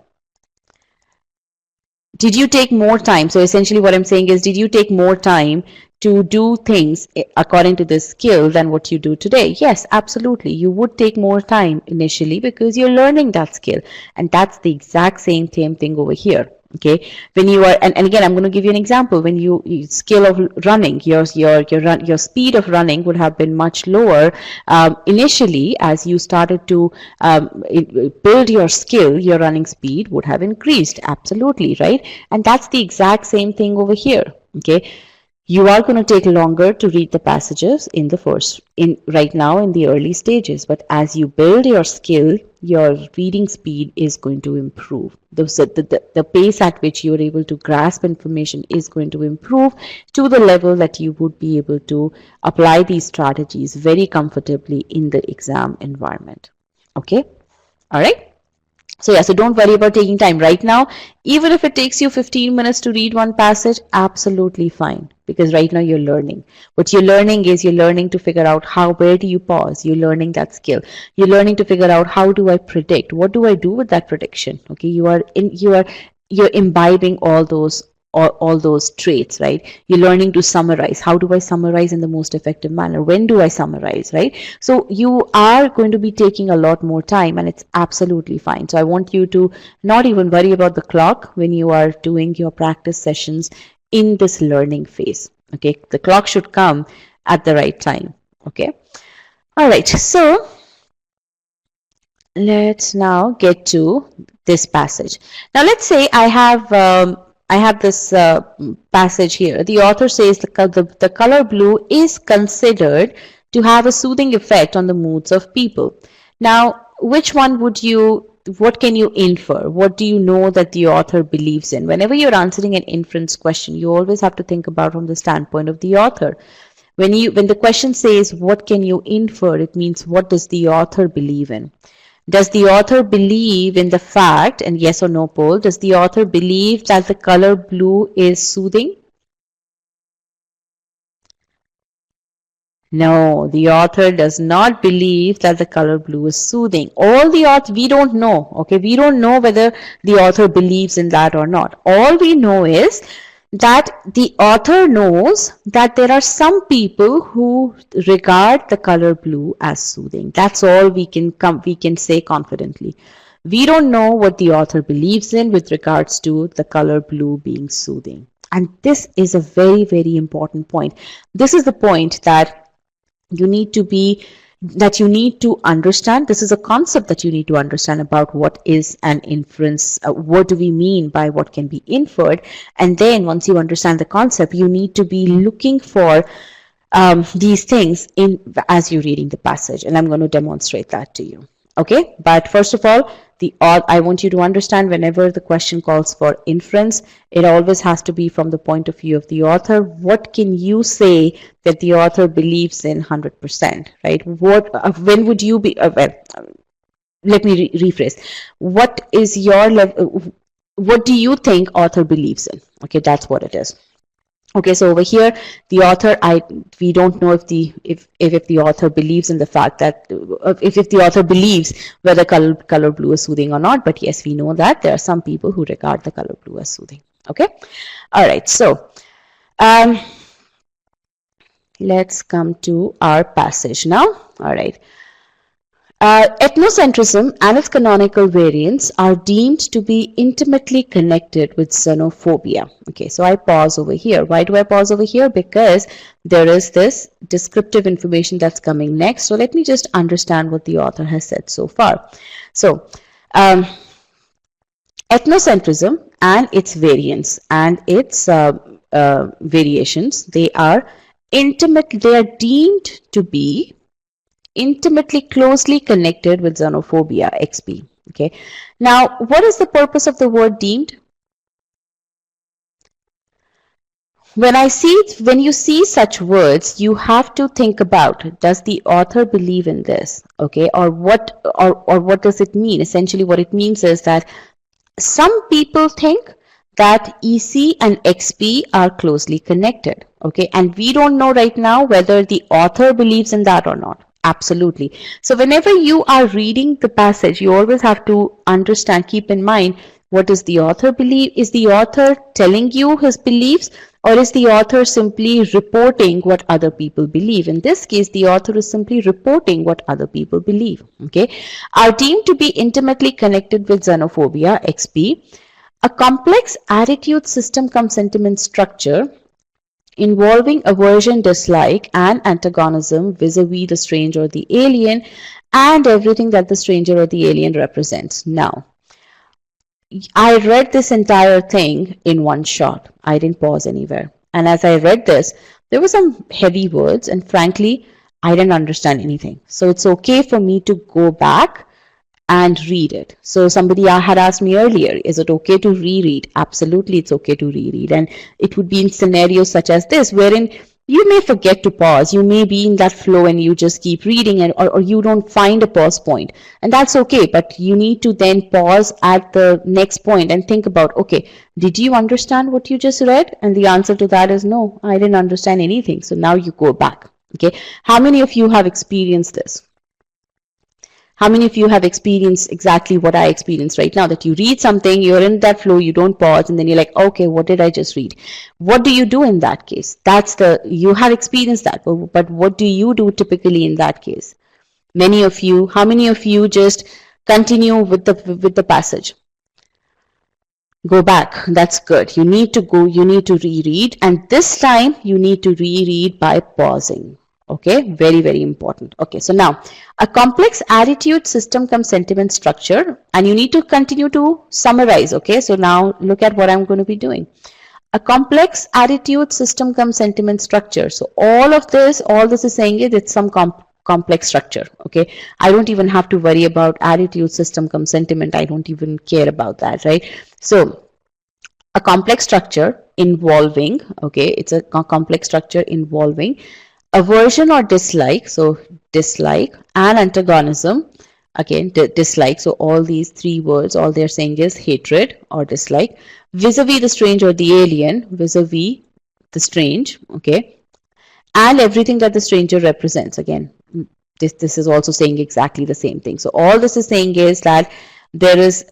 Did you take more time? So essentially what I'm saying is, did you take more time to do things according to this skill than what you do today? Yes, absolutely. You would take more time initially because you're learning that skill. And that's the exact same thing over here. Okay, when you are, and again, I'm going to give you an example. When you skill of running, your speed of running would have been much lower initially. As you started to build your skill, your running speed would have increased. Absolutely, right? And that's the exact same thing over here. Okay, you are going to take longer to read the passages right now in the early stages, but as you build your skill, your reading speed is going to improve. The pace at which you are able to grasp information is going to improve to the level that you would be able to apply these strategies very comfortably in the exam environment. Okay, all right. So yeah, so don't worry about taking time right now. Even if it takes you 15 minutes to read one passage, absolutely fine. Because right now you're learning. What you're learning is you're learning to figure out where do you pause? You're learning that skill. You're learning to figure out how do I predict? What do I do with that prediction? Okay, you're imbibing all those traits, right? You're learning to summarize. How do I summarize in the most effective manner? When do I summarize, right? So you are going to be taking a lot more time, and it's absolutely fine. So I want you to not even worry about the clock when you are doing your practice sessions in this learning phase. Okay, the clock should come at the right time. Okay, all right. So let's now get to this passage. Now let's say I have this passage here. The author says the color blue is considered to have a soothing effect on the moods of people. Now, what can you infer? What do you know that the author believes in? Whenever you're answering an inference question, you always have to think about from the standpoint of the author. When the question says, what can you infer? It means, what does the author believe in? Does the author believe in the fact, and yes or no poll, does the author believe that the color blue is soothing? No, the author does not believe that the color blue is soothing. We don't know, okay? We don't know whether the author believes in that or not. All we know is that the author knows that there are some people who regard the color blue as soothing. That's all we can say confidently. We don't know what the author believes in with regards to the color blue being soothing. And this is a very, very important point. This is the point that you need to be that you need to understand. This is a concept that you need to understand about what is an inference, what do we mean by what can be inferred. And then once you understand the concept, you need to be looking for these things in as you're reading the passage, and I'm going to demonstrate that to you. Okay, but first of all, I want you to understand, whenever the question calls for inference, it always has to be from the point of view of the author. What can you say that the author believes in 100%, right? When would you be, let me rephrase. What is your level? What do you think author believes in? Okay, that's what it is. Okay, so over here, the author, we don't know if the author believes in the fact that if the author believes whether color blue is soothing or not. But yes, we know that there are some people who regard the color blue as soothing. Okay, all right. So let's come to our passage now. All right. Ethnocentrism and its canonical variants are deemed to be intimately connected with xenophobia. Okay, so I pause over here. Why do I pause over here? Because there is this descriptive information that's coming next. So let me just understand what the author has said so far. So, ethnocentrism and its variants and its variations, they are deemed to be intimately closely connected with xenophobia, XP. Okay, now what is the purpose of the word deemed? When you see such words, you have to think about, does the author believe in this? Okay, or what does it mean? Essentially what it means is that some people think that EC and XP are closely connected. Okay, and we don't know right now whether the author believes in that or not. Absolutely. So whenever you are reading the passage, you always have to understand, keep in mind, what does the author believe? Is the author telling you his beliefs, or is the author simply reporting what other people believe? In this case, the author is simply reporting what other people believe. Okay, are deemed to be intimately connected with xenophobia, XP, a complex attitude system cum sentiment structure involving aversion, dislike, and antagonism vis-a-vis the stranger or the alien, and everything that the stranger or the alien represents. Now, I read this entire thing in one shot. I didn't pause anywhere. And as I read this, there were some heavy words, and frankly, I didn't understand anything. So it's okay for me to go back and read it. So somebody had asked me earlier, is it okay to reread? Absolutely, it's okay to reread. And it would be in scenarios such as this, wherein you may forget to pause. You may be in that flow and you just keep reading, or you don't find a pause point. And that's okay, but you need to then pause at the next point and think about, okay, did you understand what you just read? And the answer to that is no, I didn't understand anything. So now you go back. Okay, how many of you have experienced this? How many of you have experienced exactly what I experienced right now? That you read something, you're in that flow, you don't pause, and then you're like, okay, what did I just read? What do you do in that case? You have experienced that, but what do you do typically in that case? Many of you, how many of you just continue with the passage? Go back. That's good. You need to reread, and this time you need to reread by pausing. Okay, very, very important. Okay, so now a complex attitude system cum sentiment structure, and you need to continue to summarize. Okay, so now look at what I'm going to be doing. A complex attitude system cum sentiment structure. So all this is saying it's some complex structure. Okay, I don't even have to worry about attitude system cum sentiment. I don't even care about that, right? So a complex structure involving, okay, it's a complex structure involving aversion or dislike, so dislike, and antagonism, again dislike. So all these three words, all they're saying is hatred or dislike, vis-a-vis the strange or the alien, vis-a-vis the strange, okay, and everything that the stranger represents. Again, this is also saying exactly the same thing. So all this is saying is that there is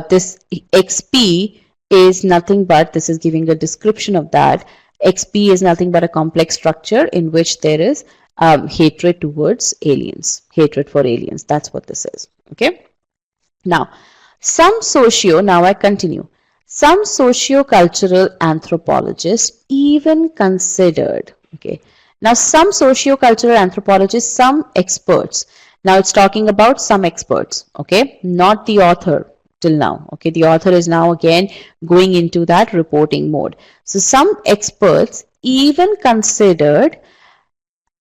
this XP is nothing but, this is giving a description of that. XP is nothing but a complex structure in which there is hatred towards aliens, hatred for aliens. That's what this is. Okay. Now, Now I continue. Some socio-cultural anthropologists even considered, okay, now some socio-cultural anthropologists, some experts, now it's talking about some experts, okay, not the author till now, okay, the author is now again going into that reporting mode. So some experts even considered,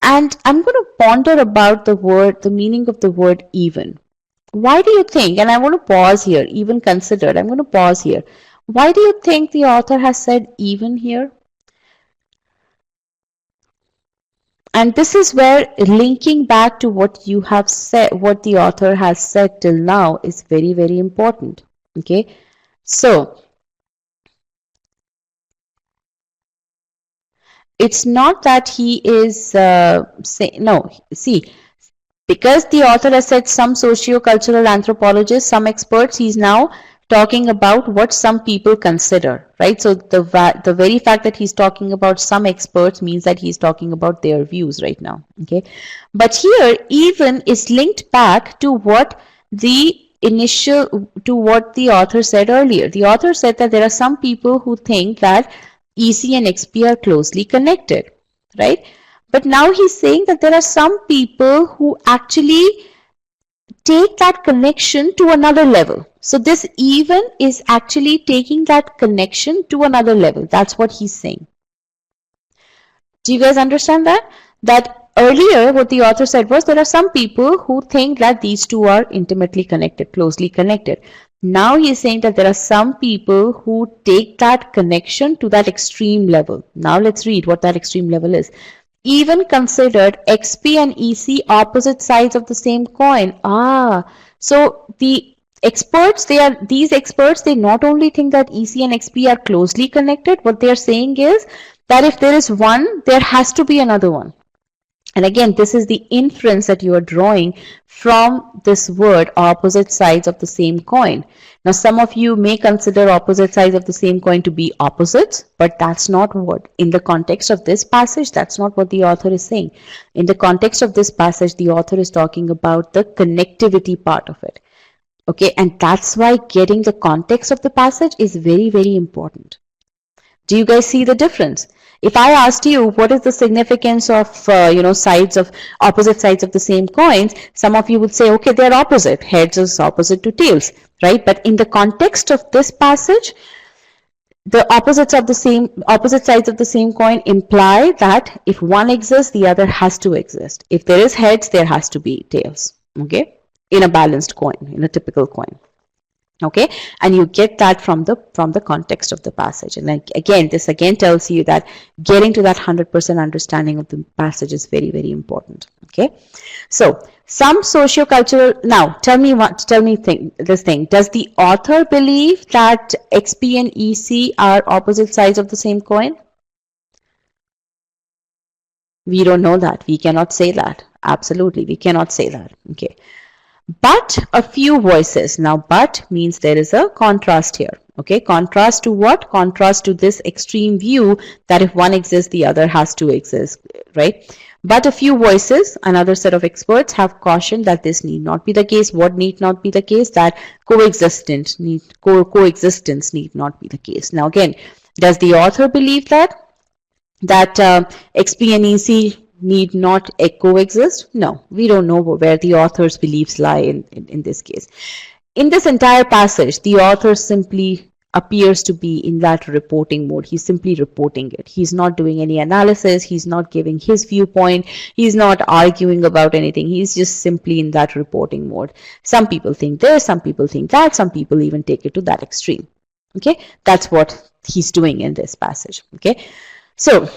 and I'm going to ponder about the meaning of the word even. Why do you think, and I want to pause here, even considered, I'm going to pause here. Why do you think the author has said even here? And this is where linking back to what you have said, what the author has said till now is very, very important. Okay. So it's not that he is no, see, because the author has said some socio-cultural anthropologists, some experts, he's now talking about what some people consider, right? So the very fact that he's talking about some experts means that he's talking about their views right now, okay? But here, even is linked back to what the author said earlier. The author said that there are some people who think that EC and XP are closely connected, right? But now he's saying that there are some people who actually take that connection to another level. So this even is actually taking that connection to another level. That's what he's saying. Do you guys understand that? That earlier what the author said was there are some people who think that these two are intimately connected, closely connected. Now he is saying that there are some people who take that connection to that extreme level. Now let's read what that extreme level is. Even considered XP and EC opposite sides of the same coin. So these experts, they not only think that EC and XP are closely connected, what they are saying is that if there is one, there has to be another one. And again, this is the inference that you are drawing from this word, opposite sides of the same coin. Now, some of you may consider opposite sides of the same coin to be opposites, but that's not what, in the context of this passage, that's not what the author is saying. In the context of this passage, the author is talking about the connectivity part of it. Okay, and that's why getting the context of the passage is very, very important. Do you guys see the difference? If I asked you what is the significance of sides of opposite sides of the same coins, some of you would say, okay, they're opposite. Heads is opposite to tails, right? But in the context of this passage, the opposite sides of the same coin imply that if one exists, the other has to exist. If there is heads, there has to be tails. Okay, in a balanced coin, in a typical coin. Okay, and you get that from the context of the passage. And like, again, this again tells you that getting to that 100% understanding of the passage is very, very important. Okay, so some socio-cultural, now tell me this thing, does the author believe that XP and EC are opposite sides of the same coin? We don't know that. We cannot say that. Absolutely, we cannot say that. Okay, but a few voices. Now, but means there is a contrast here. Okay, contrast to what? Contrast to this extreme view that if one exists, the other has to exist, right? But a few voices, another set of experts, have cautioned that this need not be the case. What need not be the case? That coexistence need not be the case. Now, again, does the author believe that XP and EC need not coexist? No, we don't know where the author's beliefs lie in this case. In this entire passage, the author simply appears to be in that reporting mode. He's simply reporting it. He's not doing any analysis. He's not giving his viewpoint. He's not arguing about anything. He's just simply in that reporting mode. Some people think this, some people think that, some people even take it to that extreme. Okay, that's what he's doing in this passage. Okay, so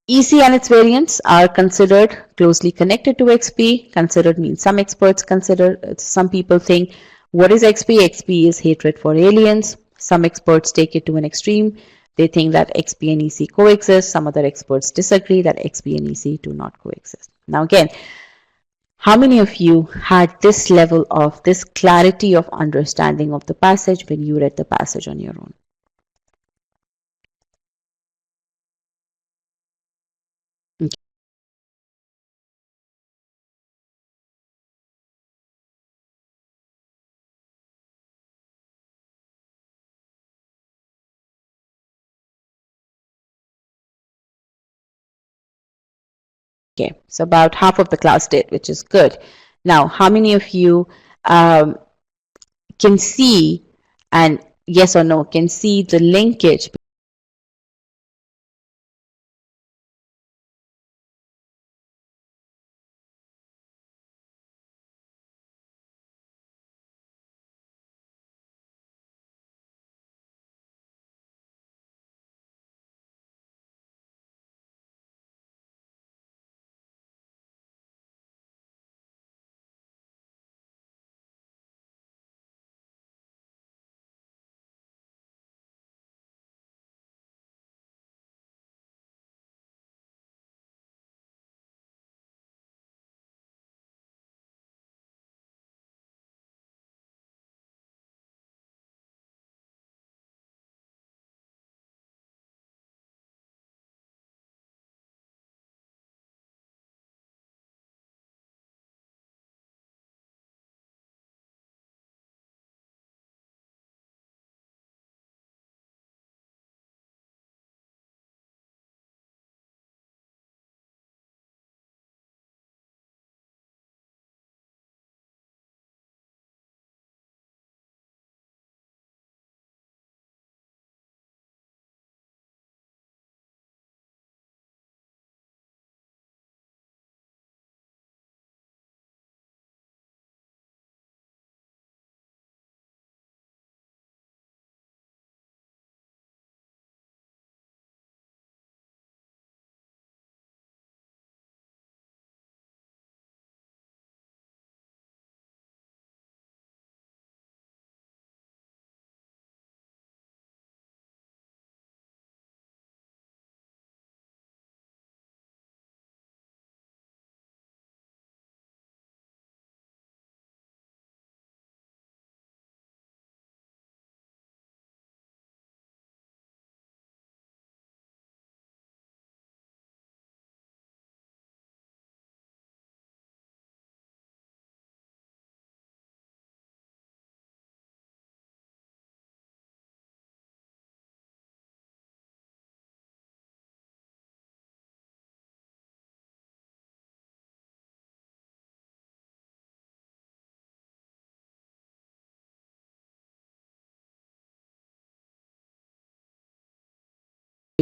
EC and its variants are considered closely connected to XP. Considered means some experts consider, some people think, what is XP? XP is hatred for aliens. Some experts take it to an extreme. They think that XP and EC coexist. Some other experts disagree that XP and EC do not coexist. Now again, how many of you had this level of, this clarity of understanding of the passage when you read the passage on your own? Okay, so about half of the class did, which is good. Now, how many of you can see, and yes or no, can see the linkage